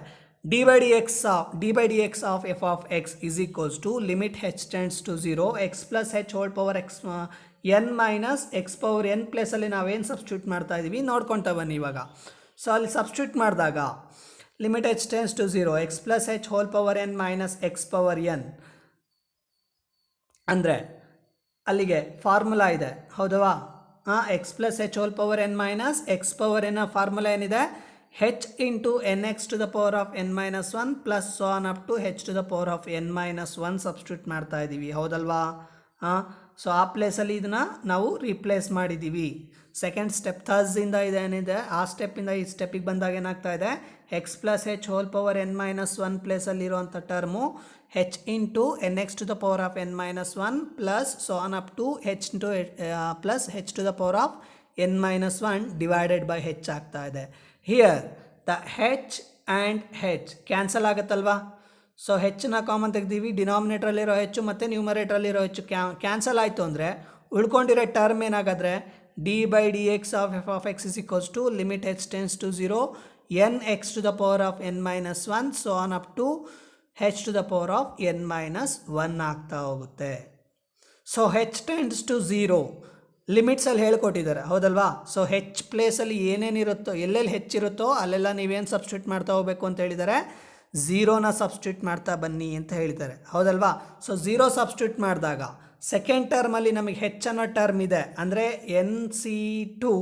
d by D X of F of X is equals to limit H tends to 0 x plus h whole power x n minus x power n ಪ್ಲೇಸಲ್ಲಿ ನಾವೇನು substitute ಮಾಡ್ತಾ ಇದ್ದೀವಿ ನೋಡ್ಕೊಳ್ತಾ ಬನ್ನಿ ಇವಾಗ. ಸೊ ಅಲ್ಲಿ ಸಬ್ಸ್ಟಿಟ್ಯೂಟ್ ಮಾಡಿದಾಗ limit h tends to 0 x plus h whole power n minus x power n ಅಂದರೆ ಅಲ್ಲಿಗೆ ಫಾರ್ಮುಲಾ ಇದೆ, ಹೌದವಾ? X plus h whole power n minus x power n formula ಏನಿದೆ? H into nx to the power of n minus 1 plus on up to h to the power of n minus 1 substitute ಮಾಡ್ತಾ ಇದ್ದೀವಿ, ಹೌದಲ್ವಾ? So ಆ ಪ್ಲೇಸಲ್ಲಿ ಇದನ್ನು ನಾವು replace ಮಾಡಿದ್ದೀವಿ. Second step ಥರ್ಸ್ದಿಂದ ಇದೇನಿದೆ ಆ ಸ್ಟೆಪ್ಪಿಂದ ಈ ಸ್ಟೆಪ್ಪಿಗೆ ಬಂದಾಗ ಏನಾಗ್ತಾ ಇದೆ? X plus h whole power n minus 1 ಪ್ಲೇಸಲ್ಲಿರುವಂಥ term h into nx to the power of n minus 1 plus so on up to h into plus h to the power of n minus 1 divided by ಹೆಚ್ ಆಗ್ತಾ ಇದೆ. Here the h and h cancel ಆಗುತ್ತಲ್ವಾ? So ಹೆಚ್ಚನ್ನ common ತೆಗ್ದೀವಿ, ಡಿನಾಮಿನೇಟ್ರಲ್ಲಿರೋ h ಮತ್ತು ನ್ಯೂಮರೇಟ್ರಲ್ಲಿರೋ h cancel ಆಯಿತು ಅಂದರೆ ಉಳ್ಕೊಂಡಿರೋ ಟರ್ಮ್ ಏನಾಗಾದರೆ d by D X of F of X is equals to limit h tends to 0 n x to the power of n minus 1 so on up to h to the power of n minus 1 ಆಗ್ತಾ ಹೋಗುತ್ತೆ. So h tends to 0 ಲಿಮಿಟ್ಸಲ್ಲಿ ಹೇಳ್ಕೊಟ್ಟಿದ್ದಾರೆ, ಹೌದಲ್ವಾ? So H ಪ್ಲೇಸಲ್ಲಿ ಏನೇನಿರುತ್ತೋ ಎಲ್ಲೆಲ್ಲಿ ಹೆಚ್ಚಿರುತ್ತೋ ಅಲ್ಲೆಲ್ಲ ನೀವೇನು substitute ಮಾಡ್ತಾ ಹೋಗಬೇಕು ಅಂತ ಹೇಳಿದ್ದಾರೆ? 0ನ ಸಬ್ಸ್ಟಿಟ್ಯೂಟ್ ಮಾಡ್ತಾ ಬನ್ನಿ ಅಂತ ಹೇಳಿದ್ದಾರೆ, ಹೌದಲ್ವಾ? ಸೊ 0 ಸಬ್ಸ್ಟಿಟ್ಯೂಟ್ ಮಾಡಿದಾಗ ಸೆಕೆಂಡ್ ಟರ್ಮಲ್ಲಿ ನಮಗೆ ಹೆಚ್ ಅನ್ನೋ ಟರ್ಮ್ ಇದೆ, ಅಂದರೆ NC2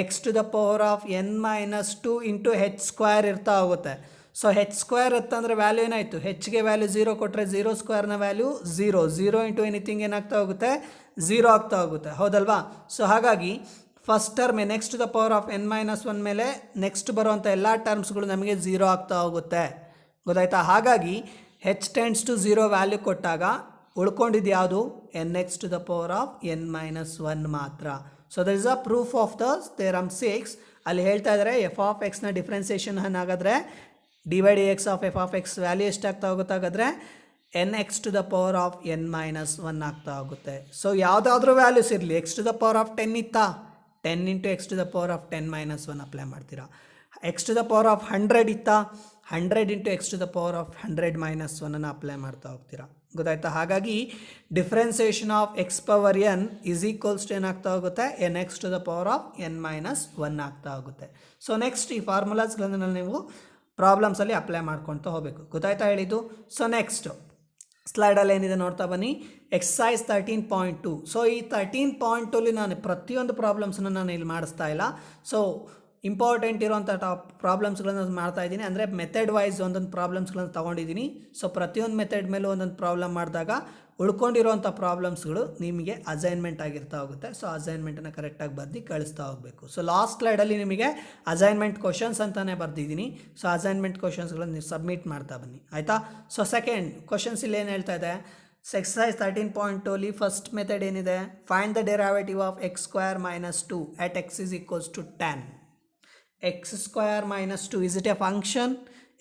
x to the power of n minus 2 into h square ಇರ್ತಾ ಹೋಗುತ್ತೆ. ಸೊ ಹೆಚ್ ಸ್ಕ್ವೇರ್ ಇತ್ತಂದರೆ ವ್ಯಾಲ್ಯೂ ಏನಾಯಿತು? ಹೆಚ್ಗೆ ವ್ಯಾಲ್ಯೂ 0 ಕೊಟ್ಟರೆ 0 ಸ್ಕ್ವೇರ್ನ ವ್ಯಾಲ್ಯೂ 0 ಇಂಟು ಎನಿಥಿಂಗ್ ಏನಾಗ್ತಾ ಹೋಗುತ್ತೆ? 0 ಆಗ್ತಾ ಹೋಗುತ್ತೆ, ಹೌದಲ್ವಾ? ಸೊ ಹಾಗಾಗಿ first term next to the power of n minus 1 ಮೇಲೆ ನೆಕ್ಸ್ಟ್ ಬರುವಂಥ ಎಲ್ಲ ಟರ್ಮ್ಸ್ಗಳು ನಮಗೆ 0 ಆಗ್ತಾ ಹೋಗುತ್ತೆ, ಗೊತ್ತಾಯ್ತಾ? ಹಾಗಾಗಿ ಹೆಚ್ ಟೆಂಡ್ಸ್ ಟು 0 ವ್ಯಾಲ್ಯೂ ಕೊಟ್ಟಾಗ ಉಳ್ಕೊಂಡಿದ್ದು ಯಾವುದು? nx to the power of n minus 1 ಮಾತ್ರ. So that is a proof of the theorem 6. ಅಲ್ಲಿ ಹೇಳ್ತಾ ಇದ್ದಾರೆ ಎಫ್ ಆಫ್ ಎಕ್ಸ್ನ ಡಿಫ್ರೆನ್ಸಿಯೇಷನ್ ಹಾಗಾದರೆ d by D X of F of x value ಎಷ್ಟಾಗ್ತಾ ಹೋಗುತ್ತಾಗಾದರೆ n x to the power of n minus 1 ಆಗ್ತಾ ಹೋಗುತ್ತೆ. ಸೊ ಯಾವುದಾದ್ರೂ ವ್ಯಾಲ್ಯೂಸ್ ಇರಲಿ, x to the power of 10 ಇತ್ತಾ, 10 into x to the power of 10 minus 1 apply ಮಾಡ್ತೀರಾ. X to the power of 100 ಇತ್ತಾ, 100 into x to the power of 100 minus 1 apply ಮಾಡ್ತಾ ಹೋಗ್ತೀರಾ. ಗೊತ್ತಾಯ್ತಾ? ಹಾಗಾಗಿ differentiation of x power n is equals to ಏನಾಗ್ತಾ ಹೋಗುತ್ತೆ, n x to the power of n minus 1 ಆಗ್ತಾ ಹೋಗುತ್ತೆ. ಸೊ ನೆಕ್ಸ್ಟ್ ಈ ಫಾರ್ಮುಲಾಸ್ಗಳನ್ನು ನೀವು ಪ್ರಾಬ್ಲಮ್ಸಲ್ಲಿ ಅಪ್ಲೈ ಮಾಡ್ಕೊಳ್ತಾ ಹೋಗಬೇಕು. ಗೊತ್ತಾಯ್ತಾ ಹೇಳಿದ್ದು? ಸೊ ನೆಕ್ಸ್ಟ್ ಸ್ಲೈಡಲ್ಲಿ ಏನಿದೆ ನೋಡ್ತಾ ಬನ್ನಿ, ಎಕ್ಸಸೈಸ್ 13.2. ಸೊ ಈ 13.2ಅಲ್ಲಿ ನಾನು ಪ್ರತಿಯೊಂದು ಪ್ರಾಬ್ಲಮ್ಸನ್ನು ನಾನು ಇಲ್ಲಿ ಮಾಡಿಸ್ತಾ ಇಲ್ಲ. ಸೊ ಇಂಪಾರ್ಟೆಂಟ್ ಇರೋಂಥ ಪ್ರಾಬ್ಲಮ್ಸ್ಗಳನ್ನು ಮಾಡ್ತಾ ಇದ್ದೀನಿ. ಅಂದರೆ ಮೆಥಡ್ ವೈಸ್ ಒಂದೊಂದು ಪ್ರಾಬ್ಲಮ್ಸ್ಗಳನ್ನು ತೊಗೊಂಡಿದ್ದೀನಿ. ಸೊ ಪ್ರತಿಯೊಂದು ಮೆಥಡ್ ಮೇಲೂ ಒಂದೊಂದು ಪ್ರಾಬ್ಲಮ್ ಮಾಡಿದಾಗ ಉಳ್ಕೊಂಡಿರೋಂಥ ಪ್ರಾಬ್ಲಮ್ಸ್ಗಳು ನಿಮಗೆ ಅಸೈನ್ಮೆಂಟ್ ಆಗಿರ್ತಾ ಹೋಗುತ್ತೆ. ಸೊ ಅಸೈನ್ಮೆಂಟನ್ನು ಕರೆಕ್ಟಾಗಿ ಬರ್ದು ಕಳಿಸ್ತಾ ಹೋಗಬೇಕು. ಸೊ ಲಾಸ್ಟ್ ಸ್ಲೈಡಲ್ಲಿ ನಿಮಗೆ ಅಸೈನ್ಮೆಂಟ್ ಕ್ವಶನ್ಸ್ ಅಂತಲೇ ಬರ್ದಿದ್ದೀನಿ. ಸೊ ಅಸೈನ್ಮೆಂಟ್ ಕ್ವಶನ್ಸ್ಗಳನ್ನು ನೀವು ಸಬ್ಮಿಟ್ ಮಾಡ್ತಾ ಬನ್ನಿ, ಆಯಿತಾ? ಸೊ ಸೆಕೆಂಡ್ ಕ್ವಶನ್ಸ್ ಇಲ್ಲಿ ಏನು ಹೇಳ್ತಾ ಇದೆ, ಎಕ್ಸಸೈಸ್ 13.2ಅಲ್ಲಿ ಫಸ್ಟ್ ಮೆಥಡ್ ಏನಿದೆ, find the derivative of x square minus 2 at X is equals to 10. x square minus 2 is it a function?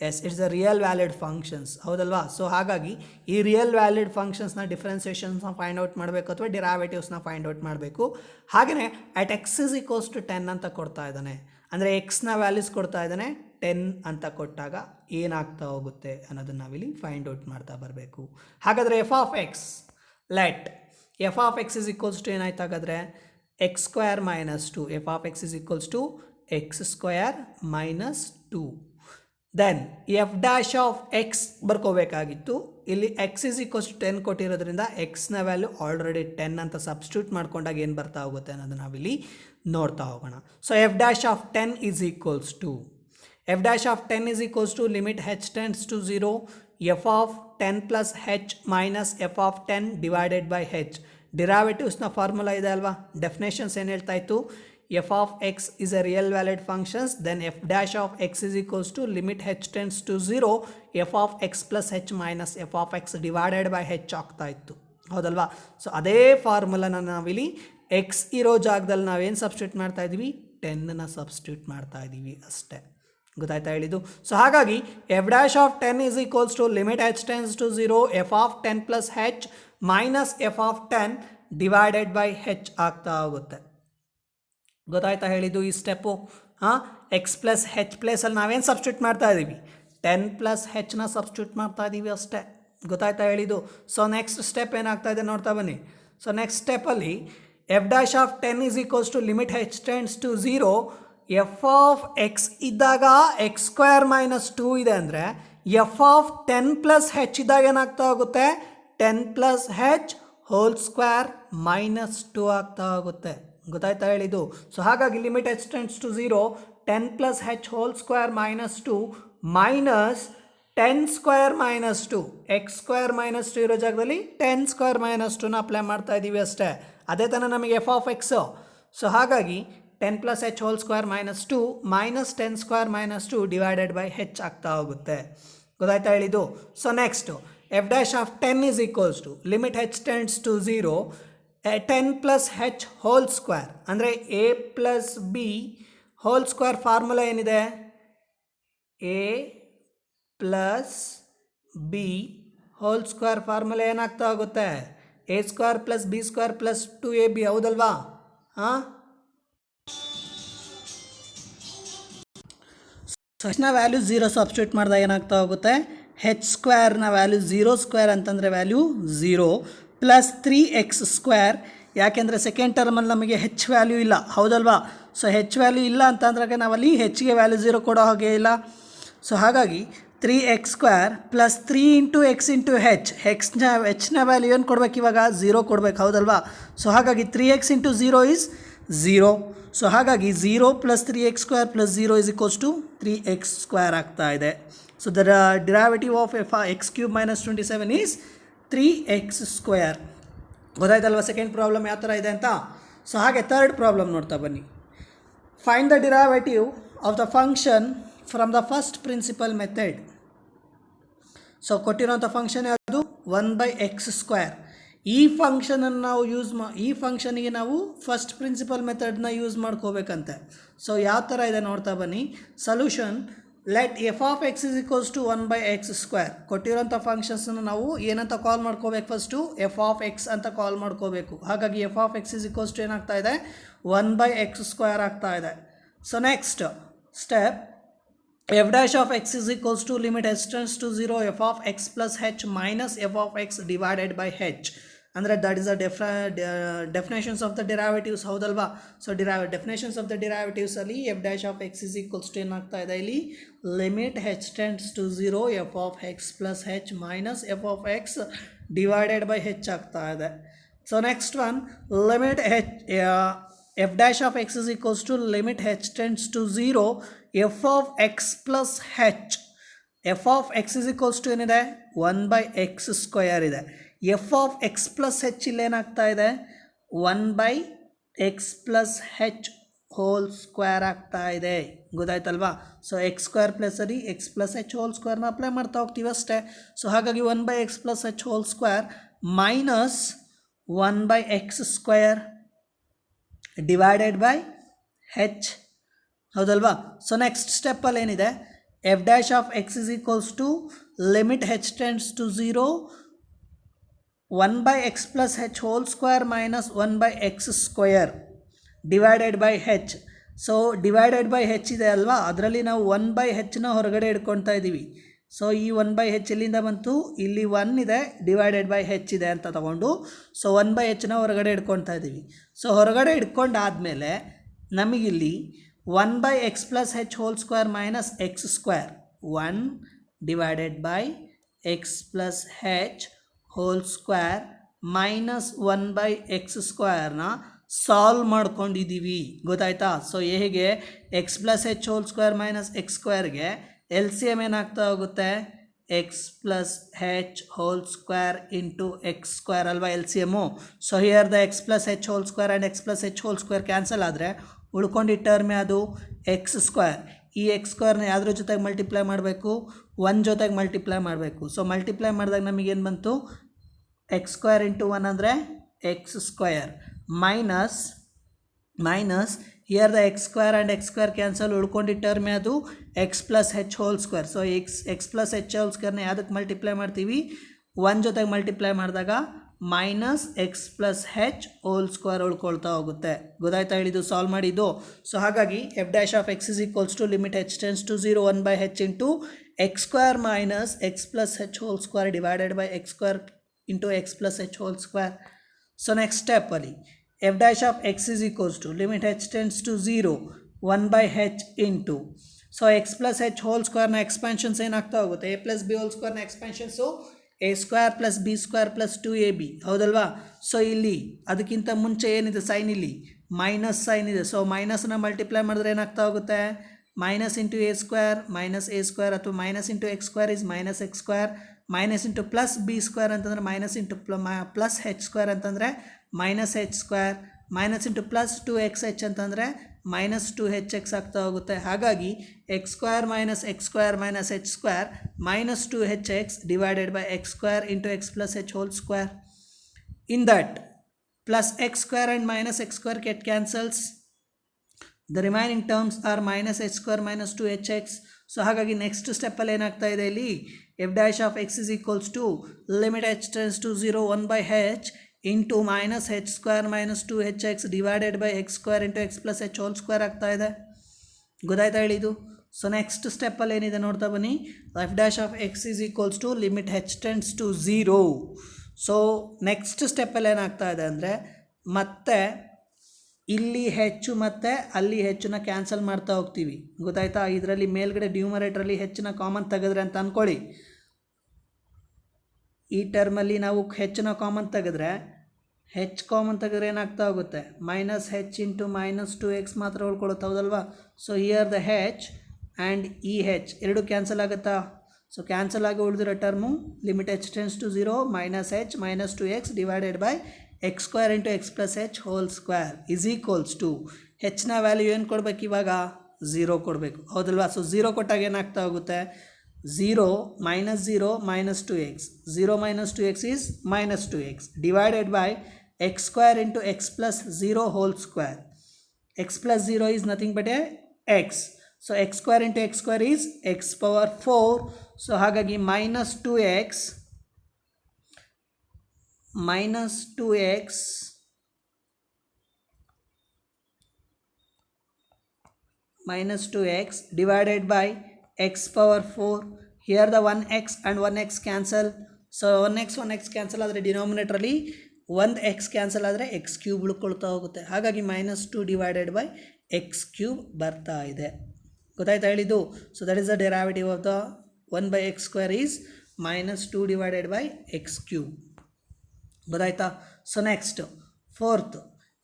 Yes, it's a real valued functions. ಹೌದಲ್ವಾ? So ಹಾಗಾಗಿ ಈ real valid ಫಂಕ್ಷನ್ಸ್ನ ಡಿಫ್ರೆನ್ಸಿಯೇಷನ್ಸ್ನ find out ಮಾಡಬೇಕು ಅಥವಾ ಡಿರೈವೇಟಿವ್ಸ್ನ find out ಮಾಡಬೇಕು. ಹಾಗೆಯೇ at X is equals to 10 ಅಂತ ಕೊಡ್ತಾ ಇದ್ದಾನೆ. ಅಂದರೆ ಎಕ್ಸ್ನ ವ್ಯಾಲ್ಯೂಸ್ ಕೊಡ್ತಾ ಇದ್ದಾನೆ. 10 ಅಂತ ಕೊಟ್ಟಾಗ ಏನಾಗ್ತಾ ಹೋಗುತ್ತೆ ಅನ್ನೋದನ್ನು ನಾವಿಲ್ಲಿ ಫೈಂಡ್ ಔಟ್ ಮಾಡ್ತಾ ಬರಬೇಕು. ಹಾಗಾದರೆ f of x let f of X is equals to ಏನಾಯ್ತು ಹಾಗಾದರೆ, x square minus 2. F of X is equals to x square minus 2. Then f dash of x ಬರ್ಕೋಬೇಕಾಗಿತ್ತು. ಇಲ್ಲಿ ಎಕ್ಸ್ ಇಸ್ ಈಕ್ವಲ್ಸ್ ಟು 10 ಕೊಟ್ಟಿರೋದ್ರಿಂದ ಎಕ್ಸ್ನ value already 10 ಅಂತ substitute ಮಾಡ್ಕೊಂಡಾಗ ಏನು ಬರ್ತಾ ಹೋಗುತ್ತೆ ಅನ್ನೋದು ನಾವಿಲ್ಲಿ ನೋಡ್ತಾ ಹೋಗೋಣ. So F dash of 10 is equals to f dash of 10 is equals to limit h tends to 0 F of 10 plus H minus F of 10 divided by h. ಡಿರೈವೇಟಿವ್ಸ್ನ ಫಾರ್ಮುಲಾ ಇದೆ ಅಲ್ವಾ, ಡೆಫಿನೇಷನ್ಸ್ ಏನು ಹೇಳ್ತಾ ಇತ್ತು, f of x is a real valued functions, then f dash of x is equals to limit h tends to 0 f of x plus h minus f of x divided by h ಆಗ್ತಾ ಇತ್ತು. ಹೌದಲ್ವಾ? So ಅದೇ ಫಾರ್ಮುಲಾನ ನಾವಿಲ್ಲಿ X ಇರೋ ಜಾಗದಲ್ಲಿ ನಾವೇನು substitute ಮಾಡ್ತಾ ಇದ್ದೀವಿ, 10ನ ಸಬ್ಸ್ಟಿಟ್ಯೂಟ್ ಮಾಡ್ತಾ ಇದ್ದೀವಿ ಅಷ್ಟೇ. ಗೊತ್ತಾಯ್ತಾ ಹೇಳಿದ್ದು? ಸೊ ಹಾಗಾಗಿ f dash of 10 is equals to limit h tends to 0 f of 10 plus h minus f of 10 divided by h ಆಗ್ತಾ ಹೋಗುತ್ತೆ. ಗೊತ್ತಾಯ್ತಾ ಹೇಳಿದ್ದು ಈ ಸ್ಟೆಪ್ಪು? ಎಕ್ಸ್ ಪ್ಲಸ್ ಹೆಚ್ ಪ್ಲೇಸಲ್ಲಿ ನಾವೇನು ಸಬ್ಸ್ಟಿಟ್ಯೂಟ್ ಮಾಡ್ತಾ ಇದ್ದೀವಿ, 10 ಪ್ಲಸ್ ಹೆಚ್ನ ಸಬ್ಸ್ಟಿಟ್ಯೂಟ್ ಮಾಡ್ತಾ ಇದ್ದೀವಿ ಅಷ್ಟೇ. ಗೊತ್ತಾಯ್ತಾ ಹೇಳಿದ್ದು? ಸೊ ನೆಕ್ಸ್ಟ್ ಸ್ಟೆಪ್ ಏನಾಗ್ತಾ ಇದೆ ನೋಡ್ತಾ ಬನ್ನಿ. ಸೊ ನೆಕ್ಸ್ಟ್ ಸ್ಟೆಪ್ಪಲ್ಲಿ f dash of 10 is equals to limit H tends to 0 F of x ಇದ್ದಾಗ ಎಕ್ಸ್ ಸ್ಕ್ವೇರ್ ಮೈನಸ್ 2 ಇದೆ ಅಂದರೆ ಎಫ್ ಆಫ್ 10 ಪ್ಲಸ್ ಹೆಚ್ ಇದ್ದಾಗ ಏನಾಗ್ತಾ ಹೋಗುತ್ತೆ, 10 plus h whole square minus 2 ಆಗ್ತಾ ಹೋಗುತ್ತೆ. ಗೊತ್ತಾಯ್ತಾ ಹೇಳಿದ್ದು? ಸೊ ಹಾಗಾಗಿ limit h tends to 0 10 plus h whole square minus 2 minus 10 square minus 2 x square minus 2 ಇರೋ ಜಾಗದಲ್ಲಿ 10 ಸ್ಕ್ವೇರ್ ಮೈನಸ್ 2ನ ಅಪ್ಲೈ ಮಾಡ್ತಾ ಇದ್ದೀವಿ ಅಷ್ಟೇ. ಅದೇ ತಾನೇ ನಮಗೆ ಎಫ್ ಆಫ್ ಎಕ್ಸು. ಸೊ ಹಾಗಾಗಿ 10 plus h whole square minus 2 minus 10 square minus 2 divided by ಹೆಚ್ ಆಗ್ತಾ ಹೋಗುತ್ತೆ. ಗೊತ್ತಾಯ್ತಾ ಹೇಳಿದ್ದು? So next f dash of 10 is equals to limit H tends to 0 10 plus h whole square ಅಂದರೆ a plus b whole square formula ಏನಿದೆ, a plus b whole square formula ಏನಾಗ್ತಾ ಹೋಗುತ್ತೆ, a square plus b square plus 2ab. ಹೌದಲ್ವಾ? ಹೆಚ್ನ value 0 substitute ಮಾಡಿದಾಗ ಏನಾಗ್ತಾ ಹೋಗುತ್ತೆ, ಹೆಚ್ ಸ್ಕ್ವೇರ್ನ value 0 square ಅಂತಂದರೆ ವ್ಯಾಲ್ಯೂ 0 ಪ್ಲಸ್ 3x ಸ್ಕ್ವೇರ್. ಯಾಕೆಂದರೆ ಸೆಕೆಂಡ್ ಟರ್ಮಲ್ಲಿ ನಮಗೆ ಹೆಚ್ ವ್ಯಾಲ್ಯೂ ಇಲ್ಲ. ಹೌದಲ್ವಾ? ಸೊ ಹೆಚ್ ವ್ಯಾಲ್ಯೂ ಇಲ್ಲ ಅಂತಂದ್ರೆ ನಾವಲ್ಲಿ ಹೆಚ್ಚಿಗೆ ವ್ಯಾಲ್ಯೂ 0 ಕೊಡೋ ಹಾಗೆ ಇಲ್ಲ. ಸೊ ಹಾಗಾಗಿ 3x square plus 3 into x into ಹೆಚ್ನ ವ್ಯಾಲ್ಯೂ ಏನು ಕೊಡ್ಬೇಕು, ಇವಾಗ 0 ಕೊಡ್ಬೇಕು. ಹೌದಲ್ವಾ? ಸೊ ಹಾಗಾಗಿ 3x ಇಂಟು 0 ಈಸ್ 0. ಸೊ ಹಾಗಾಗಿ 0 plus 3x square plus 0 is equals to 3x square ಆಗ್ತಾ ಇದೆ. So the derivative of x cube minus 27 is 3x square. ಗೊತ್ತಾಯ್ತಲ್ವ ಸೆಕೆಂಡ್ ಪ್ರಾಬ್ಲಮ್ ಯಾವ ಥರ ಇದೆ ಅಂತ? ಸೊ ಹಾಗೆ ಥರ್ಡ್ ಪ್ರಾಬ್ಲಮ್ ನೋಡ್ತಾ ಬನ್ನಿ. Find the derivative of the function from the first principle method. So ಕೊಟ್ಟಿರೋಂಥ ಫಂಕ್ಷನ್ ಯಾವುದು, 1/x ಸ್ಕ್ವೇರ್. ಈ ಫಂಕ್ಷನನ್ನು ನಾವು ಈ ಫಂಕ್ಷನಿಗೆ ನಾವು ಫಸ್ಟ್ ಪ್ರಿನ್ಸಿಪಲ್ ಮೆಥಡ್ನ ಯೂಸ್ ಮಾಡ್ಕೋಬೇಕಂತೆ. ಸೊ ಯಾವ ಥರ ಇದೆ ನೋಡ್ತಾ ಬನ್ನಿ. Solution let f of X is equals to 1/x². ಕೊಟ್ಟಿರೋಂಥ ಫಂಕ್ಷನ್ಸನ್ನು ನಾವು ಏನಂತ ಕಾಲ್ ಮಾಡ್ಕೋಬೇಕು, ಫಸ್ಟು ಎಫ್ ಆಫ್ ಎಕ್ಸ್ ಅಂತ ಕಾಲ್ ಮಾಡ್ಕೋಬೇಕು. ಹಾಗಾಗಿ f of X is equals to ಏನಾಗ್ತಾ ಇದೆ, 1/x² ಆಗ್ತಾ ಇದೆ. So next step, f dash of X is equals to limit h tends to 0 F of X plus H minus F of X divided by ಹೆಚ್. ಅಂದರೆ that is the definitions of the derivatives, ಹೌದಲ್ವಾ? So definitions of the ಡಿರೈವೇಟಿವ್ಸಲ್ಲಿ f dash of X is equals to ಏನಾಗ್ತಾ ಇದೆ ಇಲ್ಲಿ, limit h tends to 0 F of X plus H minus F of X divided by ಹೆಚ್ ಆಗ್ತಾ ಇದೆ. So next one, limit f dash of X is equals to limit h tends to 0 F of X plus h. F of X is equals to ಏನಿದೆ, 1/x² ಇದೆ. F of X plus h ಇಲ್ಲೇನಾಗ್ತಾ ಇದೆ, 1/x+h whole square ಆಗ್ತಾ ಇದೆ. ಗೊತ್ತಾಯ್ತಲ್ವಾ? So x² plus ಅಲ್ಲಿ x+h² apply ಮಾಡ್ತಾ ಹೋಗ್ತೀವಿ ಅಷ್ಟೇ. ಸೊ ಹಾಗಾಗಿ 1/x+h whole square minus 1/x² divided by h, ಹೌದಲ್ವಾ? ಸೊ ನೆಕ್ಸ್ಟ್ ಸ್ಟೆಪ್ಪಲ್ಲಿ ಏನಿದೆ, f dash of X is equals to limit h tends to 0 1/x+h whole square minus 1/x² divided by H. So divided by h ಇದೆ ಅಲ್ವಾ, ಅದರಲ್ಲಿ ನಾವು 1/hನ ಹೊರಗಡೆ ಇಟ್ಕೊಳ್ತಾ ಇದ್ದೀವಿ. So ಈ 1/h ಎಲ್ಲಿಂದ ಬಂತು, ಇಲ್ಲಿ 1 ಇದೆ ಡಿವೈಡೆಡ್ ಬೈ ಹೆಚ್ ಇದೆ ಅಂತ ತಗೊಂಡು, ಸೊ 1/hನ ಹೊರಗಡೆ ಇಟ್ಕೊಳ್ತಾ ಇದ್ದೀವಿ. ಸೊ ಹೊರಗಡೆ ಇಟ್ಕೊಂಡಾದಮೇಲೆ ನಮಗಿಲ್ಲಿ 1/x+h whole square minus x², 1 divided by x+h whole square minus 1/x² solve ಮಾಡ್ಕೊಂಡಿದ್ದೀವಿ. ಗೊತ್ತಾಯ್ತಾ? ಸೊ ಹೇಗೆ x+h ಹೋಲ್ ಸ್ಕ್ವೇರ್ ಮೈನಸ್ x²ಗೆ ಎಲ್ ಸಿ ಎಮ್ ಏನಾಗ್ತಾ ಹೋಗುತ್ತೆ, x+h whole square into x² ಅಲ್ವಾ L C M. So here the x+h whole square and x+h whole square cancel ಆದರೆ ಉಳ್ಕೊಂಡಿದ್ದ ಟರ್ಮೇ ಅದು x². ಈ x² ಯಾವುದ್ರ ಜೊತೆಗೆ ಮಲ್ಟಿಪ್ಲೈ ಮಾಡಬೇಕು, 1 ಜೊತೆಗೆ ಮಲ್ಟಿಪ್ಲೈ ಮಾಡಬೇಕು. ಸೊ ಮಲ್ಟಿಪ್ಲೈ ಮಾಡಿದಾಗ ನಮಗೇನು ಬಂತು, x² ಇಂಟು 1 ಅಂದರೆ x² minus here the x² and x² cancel, ಉಳ್ಕೊಂಡಿದ್ದ ಟರ್ಮೇ ಅದು x+h whole square. So x+h whole ಸ್ಕ್ವೇರ್ನ ಯಾವುದಕ್ಕೆ ಮಲ್ಟಿಪ್ಲೈ ಮಾಡ್ತೀವಿ, 1 ಜೊತೆಗೆ ಮಲ್ಟಿಪ್ಲೈ ಮಾಡಿದಾಗ ಮೈನಸ್ x+h ಹೋಲ್ ಸ್ಕ್ವೇರ್ ಉಳ್ಕೊಳ್ತಾ ಹೋಗುತ್ತೆ. ಗೊತ್ತಾಯ್ತಾ ಹೇಳಿದ್ದು, ಸಾಲ್ವ್ ಮಾಡಿದ್ದು? ಸೊ ಹಾಗಾಗಿ f dash of X is equals to limit h tends to 0 1/h into x² minus x+h whole square divided by x² into x+h whole square. So next ಸ್ಟೆಪ್ಪಲ್ಲಿ f dash of X is equals to limit h tends to 0 1/h into, so x+h whole ಸ್ಕ್ವೇರ್ನ expansions ಏನಾಗ್ತಾ ಹೋಗುತ್ತೆ, a+b hole ಸ್ಕ್ವೇರ್ನ ಎಕ್ಸ್ಪ್ಯಾನ್ಷನ್ಸು a² + b² + 2ab, ಹೌದಲ್ವಾ? So ಇಲ್ಲಿ ಅದಕ್ಕಿಂತ ಮುಂಚೆ ಏನಿದೆ sign, ಇಲ್ಲಿ ಮೈನಸ್ ಸೈನ್ ಇದೆ. ಸೊ ಮೈನಸ್ನ ಮಲ್ಟಿಪ್ಲೈ ಮಾಡಿದ್ರೆ ಏನಾಗ್ತಾ ಹೋಗುತ್ತೆ, minus into a² minus a² ಅಥವಾ minus into x² is minus x², minus into plus b² ಅಂತಂದರೆ ಮೈನಸ್ ಇಂಟು ಪ್ಲಸ್ h² ಅಂತಂದರೆ minus h², minus into plus 2xh ಅಂತಂದರೆ ಮೈನಸ್ 2hx ಆಗ್ತಾ ಹೋಗುತ್ತೆ. ಹಾಗಾಗಿ x² minus x² minus h² minus 2hx divided by x² into x+h whole square. In that plus x² and minus x² get cancels. The remaining terms are minus h² minus 2hx. So ಹಾಗಾಗಿ next ಸ್ಟೆಪ್ಪಲ್ಲಿ ಏನಾಗ್ತಾ ಇದೆ ಇಲ್ಲಿ, f dash of X is equals to limit h tends to 0 1/h into minus h² minus 2hx divided by x² into x+h whole square ಆಗ್ತಾ ಇದೆ. ಗೊತ್ತಾಯ್ತಾ ಹೇಳಿದ್ದು? So next ಸ್ಟೆಪ್ಪಲ್ಲಿ ಏನಿದೆ ನೋಡ್ತಾ ಬನ್ನಿ, f dash of X is equals to limit h tends to 0. So next ಸ್ಟೆಪ್ಪಲ್ಲಿ ಏನಾಗ್ತಾ ಇದೆ ಅಂದರೆ, ಮತ್ತೆ ಇಲ್ಲಿ ಹೆಚ್ಚು ಮತ್ತು ಅಲ್ಲಿ ಹೆಚ್ಚನ್ನ ಕ್ಯಾನ್ಸಲ್ ಮಾಡ್ತಾ ಹೋಗ್ತೀವಿ. ಗೊತ್ತಾಯ್ತಾ? ಇದರಲ್ಲಿ ಮೇಲ್ಗಡೆ ನ್ಯೂಮರೇಟ್ರಲ್ಲಿ ಹೆಚ್ಚನ್ನ ಕಾಮನ್ ತೆಗೆದ್ರೆ ಅಂತ ಅಂದ್ಕೊಳ್ಳಿ. ಈ ಟರ್ಮಲ್ಲಿ ನಾವು ಹೆಚ್ಚನ್ನ ಕಾಮನ್ ತೆಗೆದ್ರೆ ಕಾಮನ್ ತೆಗೆದ್ರೆ ಏನಾಗ್ತಾ ಹೋಗುತ್ತೆ, minus h into minus 2x ಮಾತ್ರ ಉಳ್ಕೊಳ್ಳುತ್ತೆ, ಹೌದಲ್ವಾ? So here the h and ಈ ಹೆಚ್ ಎರಡು ಕ್ಯಾನ್ಸಲ್ ಆಗುತ್ತಾ? ಸೊ ಕ್ಯಾನ್ಸಲ್ ಆಗಿ ಉಳಿದಿರೋ term limit h tends to 0 minus h minus 2x divided by x² into x+h whole square is equals to, ಹೆಚ್ಚಿನ value ಏನು ಕೊಡಬೇಕು ಇವಾಗ, 0 ಕೊಡಬೇಕು, ಹೌದಲ್ವಾ? ಸೊ 0 ಕೊಟ್ಟಾಗ ಏನಾಗ್ತಾ ಹೋಗುತ್ತೆ, 0 minus 0 minus 2x, 0 minus 2x is minus 2x divided by x² into x+0 whole square. x+0 is nothing but x. So X square into X square is X power 4. So ಹಾಗಾಗಿ minus 2x divided by x power 4. Here the 1x and 1x cancel. So 1x cancel ಆದರೆ ಡಿನಾಮಿನೇಟ್ರಲ್ಲಿ 1x cancel ಆದರೆ X cube ಉಳ್ಕೊಳ್ತಾ ಹೋಗುತ್ತೆ. ಹಾಗಾಗಿ -2 divided by x cube ಬರ್ತಾ ಇದೆ. ಗೊತ್ತಾಯ್ತಾ ಹೇಳಿದ್ದು? So that is the derivative of the 1/x² is -2 divided by x cube. ಗೊತ್ತಾಯ್ತಾ? So next fourth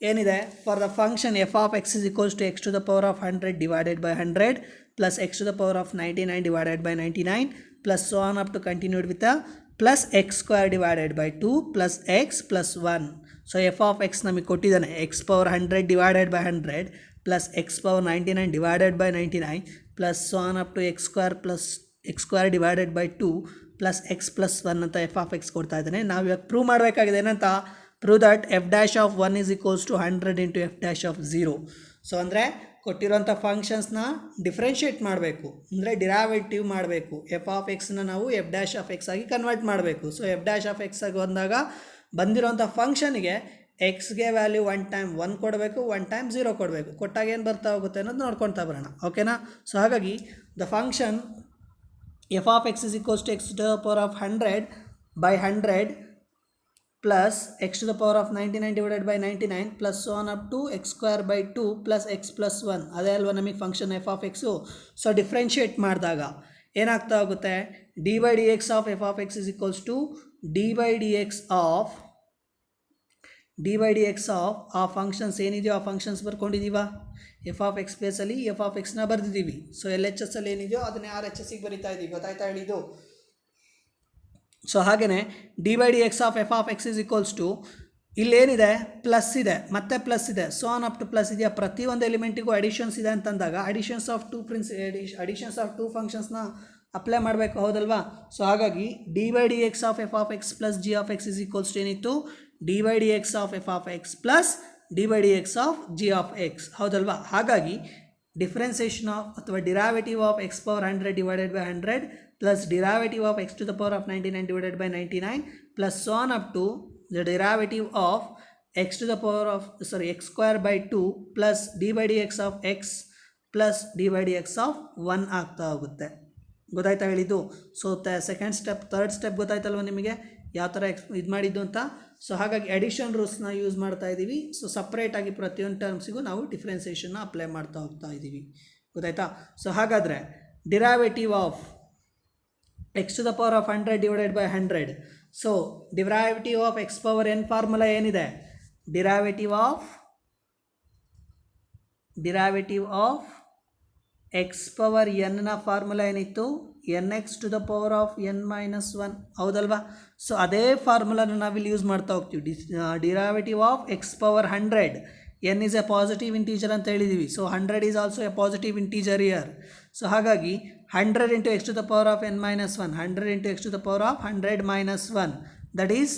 ಏನಿದೆ, for the function f of X is equals to x to the power of 100 divided by 100 plus x to the power of 99 divided by 99 plus so on up to continued with plus x square divided by 2 plus x plus 1. So F of x ನಮಗೆ ಕೊಟ್ಟಿದ್ದಾನೆ x power 100 divided by 100 plus x power 99 divided by 99 plus so on up to x square plus x square divided by 2 plus x plus 1 ಅಂತ F of X ಕೊಡ್ತಾ ಇದ್ದಾನೆ. ನಾವು ಇವಾಗ prove ಮಾಡಬೇಕಾಗಿದೆ ಏನಂತ, prove that F dash of 1 is equals to 100 into f dash of 0. So ಅಂದರೆ ಕೊಟ್ಟಿರೋಂಥ ಫಂಕ್ಷನ್ಸ್ನ differentiate ಮಾಡಬೇಕು, ಅಂದರೆ ಡಿರಾವೇಟಿವ್ ಮಾಡಬೇಕು. ಎಫ್ ಆಫ್ ಎಕ್ಸ್ನ ನಾವು ಎಫ್ ಡ್ಯಾಶ್ ಆಫ್ ಎಕ್ಸ್ ಆಗಿ ಕನ್ವರ್ಟ್ ಮಾಡಬೇಕು. So F dash of X ಆಗಿ ಬಂದಾಗ ಬಂದಿರೋಂಥ ಫಂಕ್ಷನ್ಗೆ ಎಕ್ಸ್ಗೆ ವ್ಯಾಲ್ಯೂ 1 ಟೈಮ್ 1 ಕೊಡಬೇಕು, 1 ಟೈಮ್ 0 ಕೊಡಬೇಕು. ಕೊಟ್ಟಾಗ ಏನು ಬರ್ತಾ ಹೋಗುತ್ತೆ ಅನ್ನೋದು ನೋಡ್ಕೊಳ್ತಾ ಬರೋಣ. ಓಕೆನಾ? ಸೊ ಹಾಗಾಗಿ the function f of X is equals to x to the power of 100 by 100 plus x to the power of 99 divided by 99 plus so on up to x square by 2 plus x plus 1. ಅದೇ ಅಲ್ವಾ ನಮಗೆ function f of x. So differentiate ಮಾಡಿದಾಗ ಏನಾಗ್ತಾ ಹೋಗುತ್ತೆ, d by D X of F of X is equals to D by D X of ಆ functions ಏನಿದೆಯೋ ಆ functions ಬರ್ಕೊಂಡಿದ್ದೀವ. ಎಫ್ ಆಫ್ ಎಕ್ಸ್ ಪ್ಲೇಸಲ್ಲಿ ಎಫ್ ಆಫ್ ಎಕ್ಸ್ನ ಬರೆದಿದ್ದೀವಿ. ಸೊ ಎಲ್ ಎಚ್ ಎಸ್ ಅಲ್ಲಿ ಏನಿದೆಯೋ ಅದನ್ನೇ ಆರ್ ಎಚ್ ಎಸ್ಸಿಗೆ ಬರಿತಾ ಇದ್ದೀವಿ. ಗೊತ್ತಾಯ್ತಾ ಹೇಳಿದ್ದು? ಸೊ ಹಾಗೆಯೇ d by D X of F of X is equals to ಇಲ್ಲೇನಿದೆ ಪ್ಲಸ್ ಇದೆ, ಮತ್ತೆ ಪ್ಲಸ್ ಇದೆ, so on up to plus ಇದೆಯಾ. ಪ್ರತಿಯೊಂದು ಎಲಿಮೆಂಟಿಗೂ ಅಡಿಷನ್ಸ್ ಇದೆ ಅಂತಂದಾಗ ಅಡಿಷನ್ಸ್ ಆಫ್ ಟೂ ಫಂಕ್ಷನ್ಸ್ನ ಅಪ್ಲೈ ಮಾಡಬೇಕು, ಹೌದಲ್ವಾ? ಸೊ ಹಾಗಾಗಿ D by D X of F of X plus G of X is equals to ಏನಿತ್ತು, d by D X of F of X plus D by D X of G of x, ಹೌದಲ್ವಾ? ಹಾಗಾಗಿ differentiation of ಅಥವಾ derivative of x power 100 divided by 100 plus derivative of x to the power of 99 divided by 99 plus so on up to the derivative of x to the power of x square by 2 plus D by D X of X plus D by D X of 1 ಆಗ್ತಾ ಹೋಗುತ್ತೆ. ಗೊತ್ತಾಯ್ತಾ ಹೇಳಿದ್ದು? So second step, third step ಗೊತ್ತಾಯ್ತಲ್ವ ನಿಮಗೆ ಯಾವ ಥರ ಇದು ಮಾಡಿದ್ದು ಅಂತ. ಸೊ ಹಾಗಾಗಿ ಅಡಿಷನ್ ರೂಲ್ಸ್ನ ಯೂಸ್ ಮಾಡ್ತಾ ಇದ್ದೀವಿ. ಸೊ ಸಪ್ರೇಟಾಗಿ ಪ್ರತಿಯೊಂದು ಟರ್ಮ್ಸಿಗೂ ನಾವು ಡಿಫ್ರೆನ್ಸಿಯೇಷನ್ನ ಅಪ್ಲೈ ಮಾಡ್ತಾ ಹೋಗ್ತಾ ಇದ್ದೀವಿ. ಗೊತ್ತಾಯ್ತಾ? ಸೊ ಹಾಗಾದರೆ derivative of x to the power of 100 divided by 100. So derivative of x power n formula ಏನಿದೆ, ಡಿರಾವೇಟಿವ್ ಆಫ್ ಎಕ್ಸ್ ಪವರ್ ಎನ್ನ ಫಾರ್ಮುಲಾ ಏನಿತ್ತು, n x to the power of n minus 1, ಹೌದಲ್ವಾ? So ಅದೇ ಫಾರ್ಮುಲಾನ ನಾವಿಲ್ಲಿ use ಮಾಡ್ತಾ ಹೋಗ್ತೀವಿ. Derivative of x power 100, n is a positive integer ಅಂತ ಹೇಳಿದ್ದೀವಿ. So 100 is also a positive integer here. So ಹಾಗಾಗಿ 100 into x to the power of n minus 1, 100 into x to the power of 100 minus 1, that is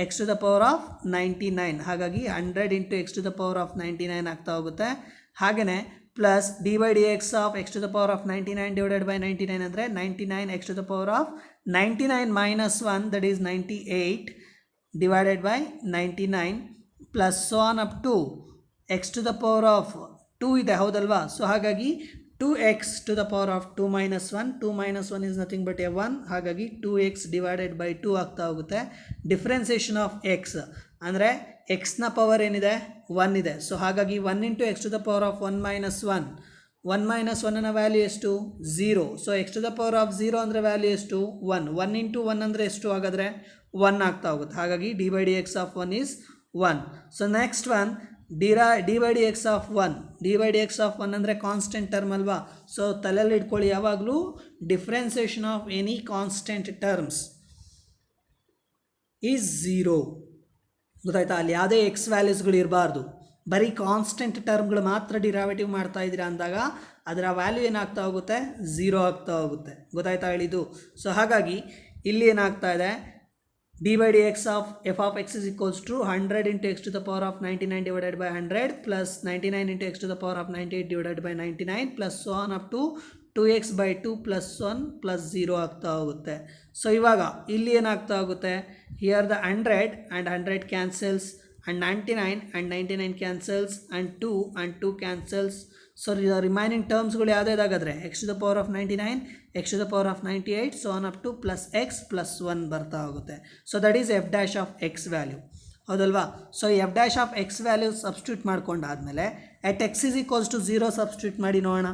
x to the power of 99. ಹಾಗಾಗಿ 100 into x to the power of 99 ಆಗ್ತಾ ಹೋಗುತ್ತೆ. ಹಾಗೆಯೇ plus D by D X of x to the power of 99 divided by 99 ಅಂದರೆ 99 x to the power of 99 minus 1, that is 98 divided by 99 plus so on up to x to the power of 2 ಇದೆ, ಹೌದಲ್ವಾ? So ಹಾಗಾಗಿ 2x to the power of 2 minus 1, 2 minus 1 is nothing but a 1. ಹಾಗಾಗಿ 2x divided by 2 ಆಗ್ತಾ ಹೋಗುತ್ತೆ. Differentiation of X ಅಂದರೆ ಎಕ್ಸ್ನ power ಏನಿದೆ 1 ಇದೆ. ಸೊ ಹಾಗಾಗಿ 1 into x to the power of 1 minus 1, 1 minus 1ನ ವ್ಯಾಲ್ಯೂ ಎಷ್ಟು, 0. So x to the power of 0 ಅಂದರೆ ವ್ಯಾಲ್ಯೂ ಎಷ್ಟು, 1. 1 ಇಂಟು 1 ಅಂದರೆ ಎಷ್ಟು ಹಾಗಾದರೆ 1 ಆಗ್ತಾ ಹೋಗುತ್ತೆ. ಹಾಗಾಗಿ D by D X of 1 is 1. So next one D by D X of 1. D by D X of 1 ಅಂದರೆ ಕಾನ್ಸ್ಟೆಂಟ್ ಟರ್ಮ್ ಅಲ್ವಾ? ಸೊ ತಲೆಯಲ್ಲಿ ಇಟ್ಕೊಳ್ಳಿ ಯಾವಾಗಲೂ, differentiation of any constant terms is 0. ಗೊತ್ತಾಯ್ತಾ? ಅಲ್ಲಿ ಯಾವುದೇ ಎಕ್ಸ್ ವ್ಯಾಲ್ಯೂಸ್ಗಳು ಇರಬಾರ್ದು, ಬರೀ ಕಾನ್ಸ್ಟೆಂಟ್ ಟರ್ಮ್ಗಳು ಮಾತ್ರ ಡಿರಾವೇಟಿವ್ ಮಾಡ್ತಾ ಇದ್ದೀರಾ ಅಂದಾಗ ಅದರ ವ್ಯಾಲ್ಯೂ ಏನಾಗ್ತಾ ಹೋಗುತ್ತೆ, 0 ಆಗ್ತಾ ಹೋಗುತ್ತೆ. ಗೊತ್ತಾಯ್ತಾ ಹೇಳಿದ್ದು? ಸೊ ಹಾಗಾಗಿ ಇಲ್ಲಿ ಏನಾಗ್ತಾ ಇದೆ, d by D X of F of X is equals to 100 into x to the power of 99 divided by 100 plus 99 into x to the power of 98 divided by 99 plus so on up to 2x/2 plus 1 plus 0 ಆಗ್ತಾ ಹೋಗುತ್ತೆ. So ಇವಾಗ ಇಲ್ಲಿ ಏನಾಗ್ತಾ ಹೋಗುತ್ತೆ, here the 100 and 100 cancels and 99 and 99 cancels and 2 and 2 cancels. So remaining ಟರ್ಮ್ಸ್ಗಳು ಯಾವುದಾಗಾದ್ರೆ x to the power of 99, x to the power of 98, so on up to plus x plus 1 ಬರ್ತಾ ಹೋಗುತ್ತೆ. So that is f dash of x value, ಹೌದಲ್ವಾ? So F dash of x value substitute ಮಾಡ್ಕೊಂಡಾದಮೇಲೆ at X is equals to 0 substitute ಮಾಡಿ ನೋಡೋಣ.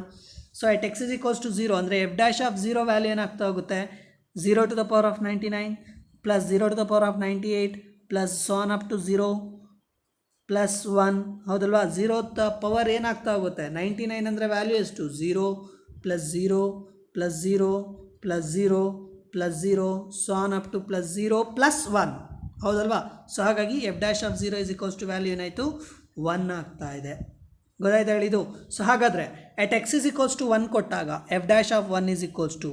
So at X is equals to 0 ಅಂದರೆ F dash of 0 value ಏನಾಗ್ತಾ ಹೋಗುತ್ತೆ, 0 to the power of 99 plus 0 to the power of 98 plus so on up to 0 plus 1, ಹೌದಲ್ವಾ? 0 power ಏನಾಗ್ತಾ ಹೋಗುತ್ತೆ, 99 ಅಂದರೆ value ಎಷ್ಟು, 0 plus 0 plus 0 plus 0 plus 0 so on up to plus 0 plus 1, ಹೌದಲ್ವಾ? So ಹಾಗಾಗಿ f dash of 0 is equals to value ಏನಾಯಿತು, 1 ಆಗ್ತಾ ಇದೆ. ಗೊತ್ತಾಯ್ತು ಹೇಳಿದು? ಸೊ ಹಾಗಾದರೆ at X is equals to 1 ಕೊಟ್ಟಾಗ f dash of 1 is equals to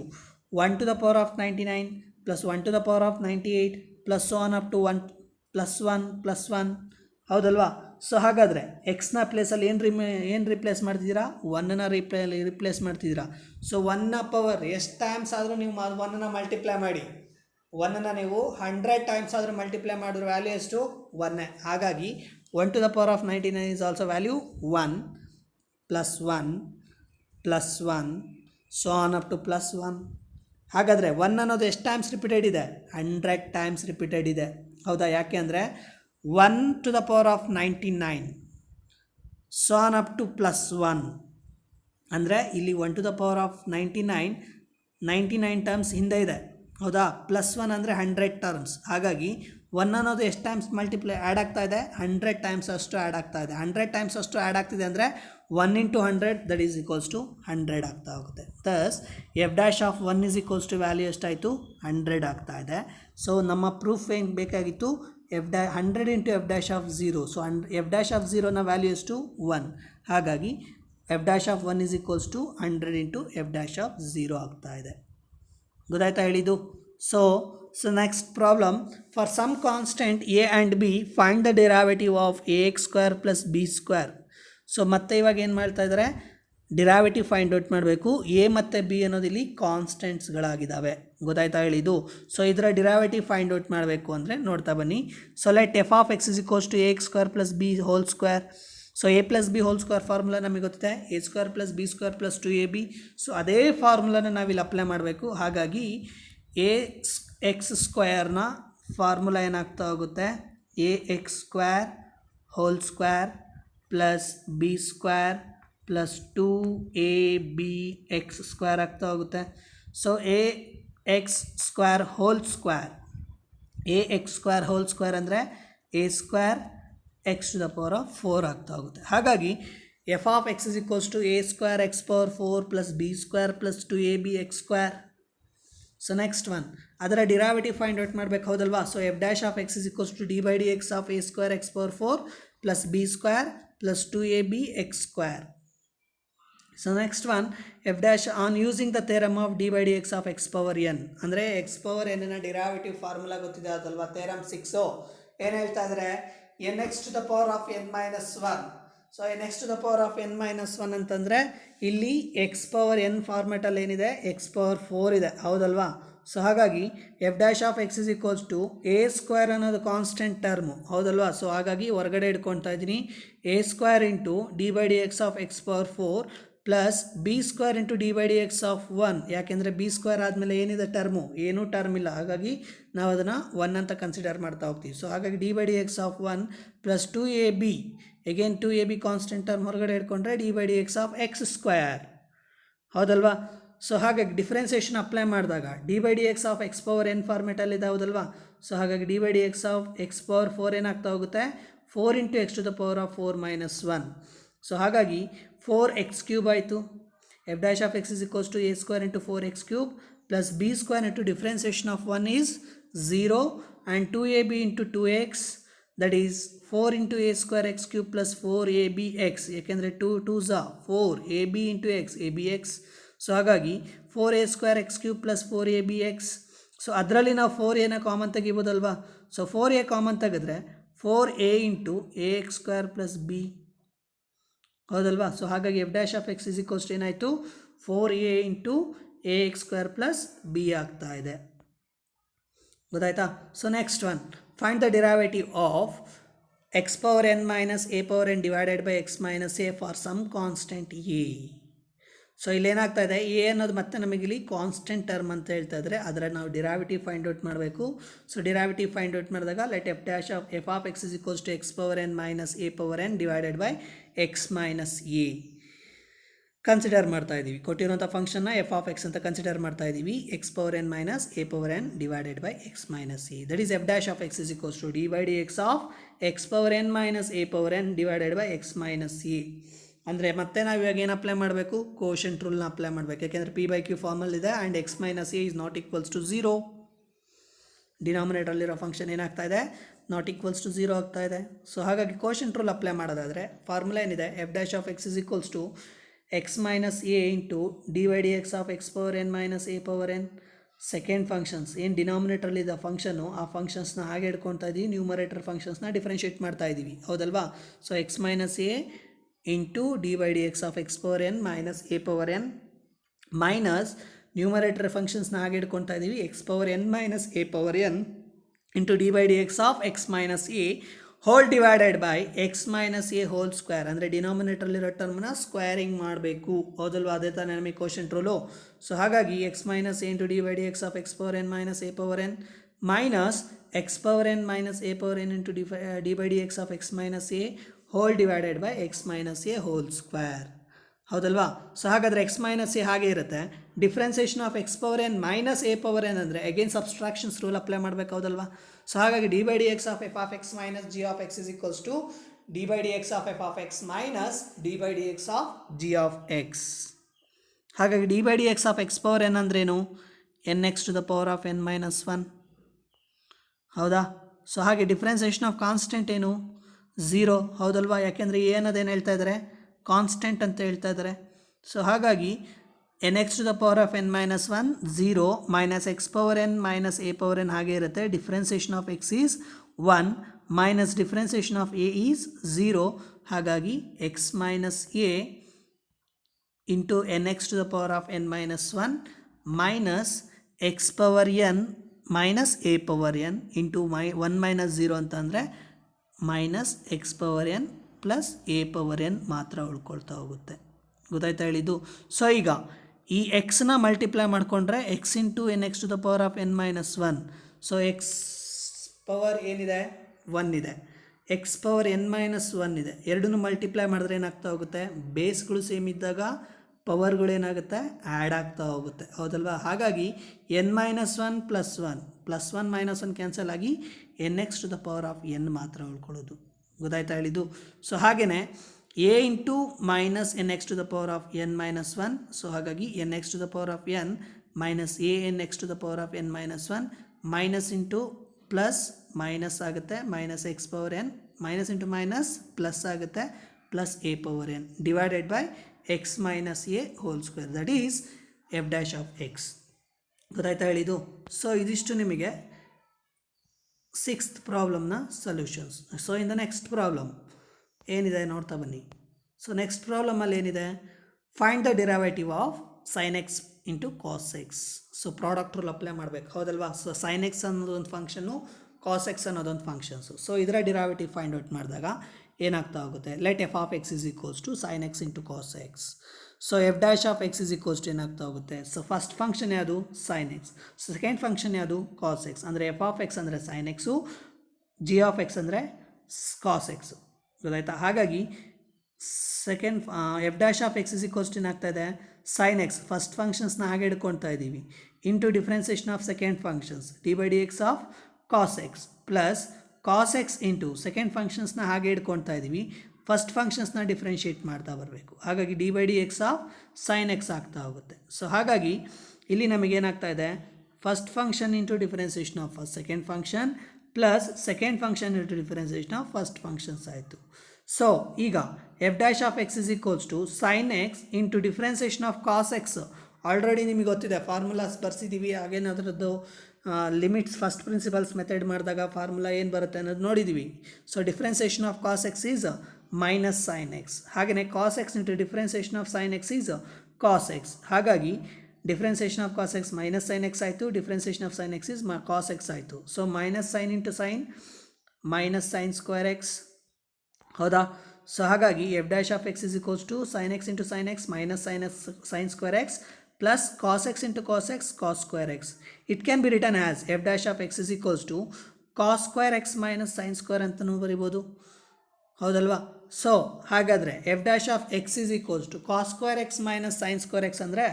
1 to the power of 99 plus 1 to the power of 98 plus so on up to 1 plus 1 plus 1, ಹೌದಲ್ವಾ? So ಹಾಗಾದರೆ ಎಕ್ಸ್ನ ಪ್ಲೇಸಲ್ಲಿ ಏನು ರಿಪ್ಲೇಸ್ ಮಾಡ್ತಿದ್ದೀರಾ, 1ನ ರಿಪ್ಲೇಸ್ ಮಾಡ್ತಿದ್ದೀರಾ. So 1ನ power ಎಷ್ಟು times ಆದರೂ ನೀವು 1ನ ಮಲ್ಟಿಪ್ಲೈ ಮಾಡಿ, 1ನ ನೀವು 100 ಟೈಮ್ಸ್ ಆದರೂ ಮಲ್ಟಿಪ್ಲೈ ಮಾಡಿದ್ರೆ ವ್ಯಾಲ್ಯೂ ಎಷ್ಟು, 1. ಹಾಗಾಗಿ 1 to the power of 99 is also value 1 plus 1 plus 1 so on up to plus 1. ಹಾಗಾದರೆ 1 ಅನ್ನೋದು ಎಷ್ಟು ಟೈಮ್ಸ್ ರಿಪೀಟೆಡ್ ಇದೆ, 100 ಟೈಮ್ಸ್ ರಿಪೀಟೆಡ್ ಇದೆ, ಹೌದಾ? ಯಾಕೆ ಅಂದರೆ 1 to the power of 99 so on up to plus 1 ಅಂದರೆ ಇಲ್ಲಿ 1 to the power of 99 terms ಹಿಂದೆ ಇದೆ, ಹೌದಾ? ಪ್ಲಸ್ 1 ಅಂದರೆ 100 ಟರ್ಮ್ಸ್. ಹಾಗಾಗಿ 1 ಅನ್ನೋದು ಎಷ್ಟು ಟೈಮ್ಸ್ ಆ್ಯಡ್ ಆಗ್ತಾ ಇದೆ, 100 ಟೈಮ್ಸ್ ಅಷ್ಟು ಆ್ಯಡ್ ಆಗ್ತಾ ಇದೆ. 100 ಟೈಮ್ಸ್ ಅಷ್ಟು ಆ್ಯಡ್ ಆಗ್ತಿದೆ ಅಂದರೆ 1 into 100 that is equals to 100 ಆಗ್ತಾ ಹೋಗುತ್ತೆ. Thus f dash of 1 is equals to value ಎಷ್ಟಾಯಿತು, 100 ಆಗ್ತಾ ಇದೆ. ಸೊ ನಮ್ಮ ಪ್ರೂಫ್ ಏನು ಬೇಕಾಗಿತ್ತು, 100 into f dash of 0. So F dash of 0ನ ವ್ಯಾಲ್ಯೂ ಎಷ್ಟು, 1. ಹಾಗಾಗಿ f dash of 1 is equals to 100 into f dash of 0 ಆಗ್ತಾ ಇದೆ. ಗೊತ್ತಾಯ್ತಾ ಹೇಳಿದ್ದು? So next problem, for some constant a and b find the derivative of ax² plus b². So ಮತ್ತೆ ಇವಾಗ ಏನು ಮಾಡ್ತಾ ಇದ್ದಾರೆ, ಡಿರೈವೇಟಿವ್ ಫೈಂಡ್ ಔಟ್ ಮಾಡಬೇಕು. ಎ ಮತ್ತು ಬಿ ಅನ್ನೋದು ಇಲ್ಲಿ ಕಾನ್ಸ್ಟೆಂಟ್ಸ್ಗಳಾಗಿದ್ದಾವೆ. ಗೊತ್ತಾಯ್ತಾ ಹೇಳಿದ್ದು? ಸೊ ಇದರ ಡಿರೈವೇಟಿವ್ ಫೈಂಡ್ ಔಟ್ ಮಾಡಬೇಕು ಅಂದರೆ ನೋಡ್ತಾ ಬನ್ನಿ. So let f of X is equals to ax² plus b whole square. So a plus b whole square formula ನಮಗೆ ಗೊತ್ತಿದೆ, a² plus b² plus 2ab. So ಅದೇ ಫಾರ್ಮುಲಾನ ನಾವಿಲ್ಲಿ ಅಪ್ಲೈ ಮಾಡಬೇಕು. ಹಾಗಾಗಿ ax² ಫಾರ್ಮುಲಾ ಏನಾಗ್ತಾ ಹೋಗುತ್ತೆ, ax² whole square plus b² plus 2abx² ಆಗ್ತಾ ಹೋಗುತ್ತೆ. ಸೊ ax² ಹೋಲ್ ಸ್ಕ್ವೇರ್ ಅಂದರೆ a² x to the power of 4 ಆಗ್ತಾ ಹೋಗುತ್ತೆ. ಹಾಗಾಗಿ f of X is equals to a² x power 4 plus b² plus 2abx². So next one, ಅದರ derivative find out ಮಾಡಬೇಕು, ಹೌದಲ್ವಾ? So F dash of X is equals to D by D X of a² x power 4 plus b² plus 2abx². So next one, f dash on using the theorem of d by D X of x power n. ಅಂದರೆ x power ಎನ್ನ derivative formula ಗೊತ್ತಿದೆ ಅದಲ್ವಾ, theorem 6. ಏನು ಹೇಳ್ತಾ ಇದ್ದಾರೆ, nx to the power of n-1. So nx to the power of n-1 ಅಂತಂದರೆ ಇಲ್ಲಿ X power N ಫಾರ್ಮೆಟಲ್ಲಿ ಏನಿದೆ, ಎಕ್ಸ್ ಪವರ್ 4 ಇದೆ, ಹೌದಲ್ವಾ? ಸೊ ಹಾಗಾಗಿ f dash of X is equals to a² ಅನ್ನೋದು ಕಾನ್ಸ್ಟೆಂಟ್ ಟರ್ಮು, ಹೌದಲ್ವಾ? ಸೊ ಹಾಗಾಗಿ ಹೊರಗಡೆ ಇಟ್ಕೊಳ್ತಾ ಇದ್ದೀನಿ, a² into d by D X of x power 4 plus b² into d by D X of 1. ಯಾಕೆಂದರೆ b² ಆದಮೇಲೆ ಏನಿದೆ ಟರ್ಮು, ಏನೂ ಟರ್ಮ್ ಇಲ್ಲ, ಹಾಗಾಗಿ ನಾವು ಅದನ್ನು 1 ಅಂತ ಕನ್ಸಿಡರ್ ಮಾಡ್ತಾ ಹೋಗ್ತೀವಿ. ಸೊ ಹಾಗಾಗಿ D by D X of 1 plus 2ab, again 2ab constant term ಹೊರಗಡೆ ಇಟ್ಕೊಂಡ್ರೆ d by D X of x², ಹೌದಲ್ವಾ? ಸೊ ಹಾಗಾಗಿ ಡಿಫ್ರೆನ್ಸಿಯೇಷನ್ ಅಪ್ಲೈ ಮಾಡಿದಾಗ d by D X of x power n ಫಾರ್ಮೆಟಲ್ಲಿದೆ, ಹೌದಲ್ವಾ? ಸೊ ಹಾಗಾಗಿ D by D X of x power 4 ಏನಾಗ್ತಾ ಹೋಗುತ್ತೆ, 4 into x to the power of 4 minus 1. So ಹಾಗಾಗಿ 4x³ ಆಯಿತು. F dash of X is equals to a² into 4x³ plus b² into differentiation of 1 is 0 and 2ab into 2x that is 4 into a² x³ plus 4abx. ಯಾಕೆಂದರೆ 2 2s 4, ab into x abx. So ಹಾಗಾಗಿ 4a² x³ plus 4abx. So ಅದರಲ್ಲಿ ನಾವು 4a common ತೆಗಿಬೋದಲ್ವಾ. So 4a common ತೆಗೆದ್ರೆ 4a into a x square plus b ಹೌದಲ್ವಾ. So ಹಾಗಾಗಿ f dash of X is equals to ಏನಾಯಿತು 4a into a x square plus b ಆಗ್ತಾ ಇದೆ. ಗೊತ್ತಾಯ್ತಾ. So next one, find the derivative of x power n minus a power n divided by x minus a for some constant a. So ಇಲ್ಲೇನಾಗ್ತಾ ಇದೆ, a ಅನ್ನೋದು ಮತ್ತೆ ನಮಗೆ ಇಲ್ಲಿ constant term ಅಂತ ಹೇಳ್ತಾ ಇದ್ರೆ ಅದರ ನಾವು ಡಿರೈವೇಟಿವ್ ಫೈಂಡ್ ಔಟ್ ಮಾಡಬೇಕು. ಸೊ ಡಿರೈವೇಟಿವ್ ಫೈಂಡ್ ಔಟ್ ಮಾಡಿದಾಗ let f dash of F of X is equals to x power n minus a power n divided by x minus a consider ಮಾಡ್ತಾ ಇದ್ದೀವಿ. ಕೊಟ್ಟಿರುವಂಥ ಫಂಕ್ಷನ್ನ ಎಫ್ ಆಫ್ ಎಕ್ಸ್ ಅಂತ consider ಮಾಡ್ತಾ ಇದ್ದೀವಿ. X power n minus a power n divided by x minus a, that is f dash of X is equals to D by D X of x power n minus a power n divided by x minus A. ಅಂದರೆ ಮತ್ತೆ ನಾವು ಇವಾಗ ಏನು apply ಮಾಡಬೇಕು, quotient ರೂಲ್ನ apply ಮಾಡಬೇಕು. ಯಾಕೆಂದರೆ p by q ಫಾರ್ಮಲ್ ಇದೆ and x minus a is not equals to 0. ಡಿನಾಮಿನೇಟರಲ್ಲಿರೋ ಫಂಕ್ಷನ್ ಏನಾಗ್ತಾ ಇದೆ, ನಾಟ್ ಈಕ್ವಲ್ಸ್ ಟು 0 ಆಗ್ತಾ ಇದೆ. ಸೊ ಹಾಗಾಗಿ ಕೋಶೆಂಟ್ ರೂಲ್ ಅಪ್ಲೈ ಮಾಡೋದಾದರೆ ಫಾರ್ಮುಲಾ ಏನಿದೆ, f dash of X is equals to x minus a into d y d X of x power n minus a power n. Second functions ಏನು ಡಿನಾಮಿನೇಟ್ರಲ್ಲಿದ್ದ function ಆ ಫಂಕ್ಷನ್ಸ್ನ ಹಾಗೆ ಇಟ್ಕೊಳ್ತಾ ಇದ್ದೀವಿ, numerator ಫಂಕ್ಷನ್ಸ್ನ differentiate ಮಾಡ್ತಾ ಇದ್ದೀವಿ ಹೌದಲ್ವಾ. So x minus a into d by D X of x power n minus a power n minus numerator ಫಂಕ್ಷನ್ಸ್ನ ಹಾಗೆ ಇಟ್ಕೊಳ್ತಾ ಇದ್ದೀವಿ, x power n minus a power n into d by D X of X minus a whole divided by x minus a whole square. ಅಂದರೆ ಡಿನಾಮಿನೇಟರ್ಲಿರೋ ಟರ್ಮ್ನ squaring ಮಾಡಬೇಕು ಹೌದಲ್ವಾ, ಅದೇ ತಾನೇ ನಮಗೆ ಕೋಶೆಂಟ್ ರೂಲು. ಸೊ ಹಾಗಾಗಿ x minus a into d by D X of x power n minus a power n minus x power n minus a power n into d by D X of X minus a whole divided by x minus a whole square ಹೌದಲ್ವಾ. So ಹಾಗಾದರೆ X minus A ಹಾಗೆ ಇರುತ್ತೆ. Differentiation of x power n minus a power n ಅಂದರೆ again ಸಬ್ಸ್ಟ್ರಾಕ್ಷನ್ಸ್ rule apply ಮಾಡಬೇಕು ಹೌದಲ್ವಾ. So ಹಾಗಾಗಿ D by D X of F of X minus G of X is equals to D by D X of F of X minus d by D X of G of x. ಹಾಗಾಗಿ D by D X of x power n ಅಂದ್ರೇನು, n x to the power of n minus 1 ಹೌದಾ. So ಹಾಗೆ differentiation of constant ಏನು, 0 ಹೌದಲ್ವಾ. ಯಾಕೆಂದರೆ ಏನದೇನು ಹೇಳ್ತಾ ಇದ್ದಾರೆ, constant ಅಂತ ಹೇಳ್ತಾ ಇದ್ದಾರೆ. ಸೊ ಹಾಗಾಗಿ n x to the power of n minus 1 0 minus x power n minus a power n ಹಾಗೆ ಇರುತ್ತೆ. Differentiation of X is 1 minus differentiation of a is 0. ಹಾಗಾಗಿ x minus a into n x to the power of n minus 1 minus x power n minus a power n into 1 minus 0 ಅಂತಂದರೆ minus x power n plus a power N ಮಾತ್ರ ಉಳ್ಕೊಳ್ತಾ ಹೋಗುತ್ತೆ. ಗೊತ್ತಾಯ್ತಾ ಹೇಳಿದ್ದು. So ಈಗ ಈ ಎಕ್ಸ್ನ multiply ಮಾಡಿಕೊಂಡ್ರೆ x into n x to the power of n minus 1. So x power ಏನಿದೆ 1 ಇದೆ, ಎಕ್ಸ್ ಪವರ್ ಎನ್ ಮೈನಸ್ 1 ಇದೆ. ಎರಡನ್ನೂ ಮಲ್ಟಿಪ್ಲೈ ಮಾಡಿದ್ರೆ ಏನಾಗ್ತಾ ಹೋಗುತ್ತೆ, ಬೇಸ್ಗಳು ಸೇಮ್ ಇದ್ದಾಗ ಪವರ್ಗಳು ಏನಾಗುತ್ತೆ, ಆ್ಯಡ್ ಆಗ್ತಾ ಹೋಗುತ್ತೆ ಹೌದಲ್ವಾ. ಹಾಗಾಗಿ n minus 1 plus 1 minus 1 cancel ಆಗಿ n x to the power of n ಮಾತ್ರ ಉಳ್ಕೊಳ್ಳೋದು. ಗೊತ್ತಾಯ್ತಾ ಹೇಳಿದ್ದು. ಸೊ ಹಾಗೆಯೇ a into minus n x to the power of n minus 1. So ಹಾಗಾಗಿ n x to the power of n minus a n x to the power of n minus 1 minus into plus minus ಆಗುತ್ತೆ, minus x power n minus into minus plus ಆಗುತ್ತೆ, plus a power n divided by x minus a whole square, that is f dash of x. ಗೊತ್ತಾಯ್ತಾ ಹೇಳಿದ್ದು. So ಇದಿಷ್ಟು ನಿಮಗೆ 6th ಪ್ರಾಬ್ಲಮ್ನ solutions. So in the next problem ಏನಿದೆ ನೋಡ್ತಾ ಬನ್ನಿ. So next ಪ್ರಾಬ್ಲಮಲ್ಲಿ ಏನಿದೆ, find the derivative of sine x into cos x. So product rule apply ಮಾಡಬೇಕು ಹೌದಲ್ವಾ. ಸೊ ಸೈನ್ ಎಕ್ಸ್ ಅನ್ನೋದು ಒಂದು ಫಂಕ್ಷನ್ನು, ಕಾಸ್ ಎಕ್ಸ್ ಅನ್ನೋದೊಂದು ಫಂಕ್ಷನ್ಸು. ಸೊ ಇದರ ಡಿರೈವೇಟಿವ್ ಫೈಂಡ್ ಔಟ್ ಮಾಡಿದಾಗ ಏನಾಗ್ತಾ ಹೋಗುತ್ತೆ, let f of X is equals to sine x into cos x. So F dash of X is equals to ಏನಾಗ್ತಾ ಹೋಗುತ್ತೆ, so first function ಯಾವುದು sine x, second function ಯಾವುದು cos x. ಅಂದರೆ F of X ಅಂದರೆ sine x, g of X ಅಂದರೆ cos x. ಗೊತ್ತಾಯ್ತಾ. ಹಾಗಾಗಿ second f dash of X is equals to ಏನಾಗ್ತಾ ಇದೆ, ಸೈನ್ ಎಕ್ಸ್ ಫಸ್ಟ್ ಫಂಕ್ಷನ್ಸ್ನ ಹಾಗೆ ಹಿಡ್ಕೊಳ್ತಾ ಇದ್ದೀವಿ into differentiation of second functions d by D X of cos x plus cos x into second ಫಂಕ್ಷನ್ಸ್ನ ಹಾಗೆ ಹಿಡ್ಕೊಳ್ತಾ ಇದ್ದೀವಿ, ಫಸ್ಟ್ ಫಂಕ್ಷನ್ಸ್ನ ಡಿಫ್ರೆನ್ಷಿಯೇಟ್ ಮಾಡ್ತಾ ಬರಬೇಕು. ಹಾಗಾಗಿ D by D X of sine x ಆಗ್ತಾ ಹೋಗುತ್ತೆ. ಸೊ ಹಾಗಾಗಿ ಇಲ್ಲಿ ನಮಗೇನಾಗ್ತಾ ಇದೆ, first function into differentiation of first second function plus second function into differentiation of first functions ಆಯಿತು. ಸೊ ಈಗ f dash of X is equals to sine x into differentiation of cos X already ನಿಮಗೆ ಗೊತ್ತಿದೆ, formulas ಬರ್ಸಿದ್ದೀವಿ. ಹಾಗೇನು ಅದರದ್ದು limits first principles method ಮಾಡಿದಾಗ formula ಏನು ಬರುತ್ತೆ ಅನ್ನೋದು ನೋಡಿದ್ದೀವಿ. So differentiation of cos x is minus sine x. ಹಾಗೆಯೇ cos x into differentiation of sine x is cos x. ಹಾಗಾಗಿ differentiation of cos x minus sine x ಆಯಿತು, differentiation of sine x is cos x ಆಯಿತು. So minus sine into sine minus sine square x, ಹೌದಾ? So ಹಾಗಾಗಿ f dash of X is equals to sine x into sine x minus sine square x plus cos x into cos x cos square x. It can be return as f dash of X is equals to cos square x minus sine square ಅಂತಲೂ ಬರಿಬೋದು, ಹೌದಲ್ವಾ? So ಹಾಗಾದರೆ f dash of X is equals to cos square x minus sine square x ಅಂದರೆ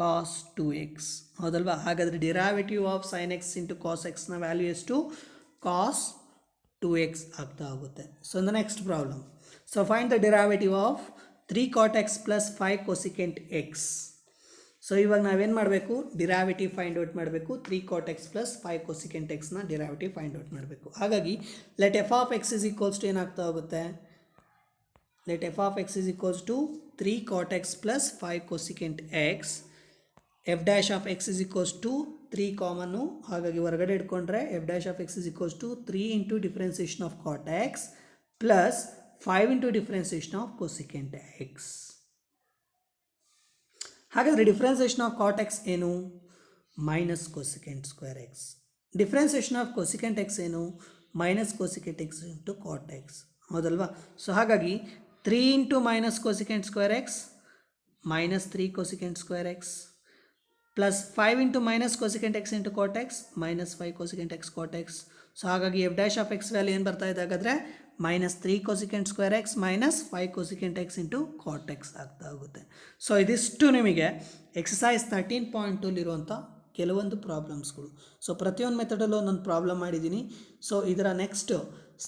cos 2x, ಹೌದಲ್ವಾ? ಹಾಗಾದರೆ derivative of sine x into ಕಾಸ್ ಎಕ್ಸ್ನ value ಎಷ್ಟು? Cos 2x ಆಗ್ತಾ ಹೋಗುತ್ತೆ. So the next problem. So find the derivative of 3 cot x plus 5 cosecant x. So ಇವಾಗ ನಾವೇನು ಮಾಡಬೇಕು? ಡಿರಾವಿಟಿವ್ ಫೈಂಡ್ ಔಟ್ ಮಾಡಬೇಕು. 3 cot x plus 5 cosecant x ನ ಡಿರಾವಿಟಿವ್ ಫೈಂಡ್ ಔಟ್ ಮಾಡಬೇಕು. ಹಾಗಾಗಿ let f of X is equals to ಏನಾಗ್ತಾ ಹೋಗುತ್ತೆ? Let f of X is equals to 3 cot x plus 5 cosecant x. F dash of X is equals to 3 ಕಾಮನ್ನು, ಹಾಗಾಗಿ ಹೊರಗಡೆ ಇಟ್ಕೊಂಡ್ರೆ f dash of X is equals to 3 into differentiation of cot x plus 5 into differentiation of cosecant x. ಹಾಗಾದರೆ differentiation of cot x ಏನು? Minus cosecant square x. Differentiation of cosecant x ಏನು? Minus cosecant x into cot x, ಹೌದಲ್ವಾ? So ಹಾಗಾಗಿ 3 into minus cosecant square x minus 3 cosecant square x plus 5 into minus cosecant x into cot x minus 5 cosecant x cot x. So ಹಾಗಾಗಿ f dash of x value ಏನು ಬರ್ತಾ ಇದೆ? ಹಾಗಾದರೆ minus 3 cosecant square x minus 5 cosecant x into cot X ಆಗ್ತಾ ಹೋಗುತ್ತೆ. So ಇದಿಷ್ಟು ನಿಮಗೆ exercise 13.2 ಕೆಲವೊಂದು ಪ್ರಾಬ್ಲಮ್ಸ್ಗಳು. ಸೊ ಪ್ರತಿಯೊಂದು ಮೆಥಡಲ್ಲೂ ಒಂದೊಂದು ಪ್ರಾಬ್ಲಮ್ ಮಾಡಿದ್ದೀನಿ. ಸೊ ಇದರ ನೆಕ್ಸ್ಟ್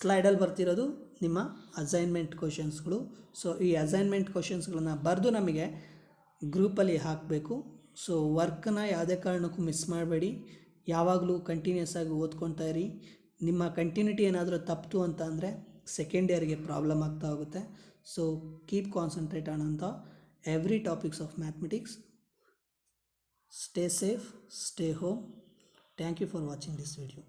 ಸ್ಲೈಡಲ್ಲಿ ಬರ್ತಿರೋದು ನಿಮ್ಮ ಅಸೈನ್ಮೆಂಟ್ ಕ್ವಶನ್ಸ್ಗಳು. ಸೊ ಈ ಅಸೈನ್ಮೆಂಟ್ ಕ್ವಶನ್ಸ್ಗಳನ್ನ ಬರೆದು ನಮಗೆ ಗ್ರೂಪಲ್ಲಿ ಹಾಕಬೇಕು. ಸೊ ವರ್ಕನ್ನ ಯಾವುದೇ ಕಾರಣಕ್ಕೂ ಮಿಸ್ ಮಾಡಬೇಡಿ. ಯಾವಾಗಲೂ ಕಂಟಿನ್ಯೂಸ್ ಆಗಿ ಓದ್ಕೊಳ್ತಾ ಇರಿ. ನಿಮ್ಮ ಕಂಟಿನ್ಯೂಟಿ ಏನಾದರೂ ತಪ್ಪಿತು ಅಂತ ಅಂದರೆ ಸೆಕೆಂಡ್ ಇಯರ್ಗೆ ಪ್ರಾಬ್ಲಮ್ ಆಗ್ತಾ ಹೋಗುತ್ತೆ. So keep concentrate on the every topics of mathematics. Stay safe, stay home. Thank you for watching this video.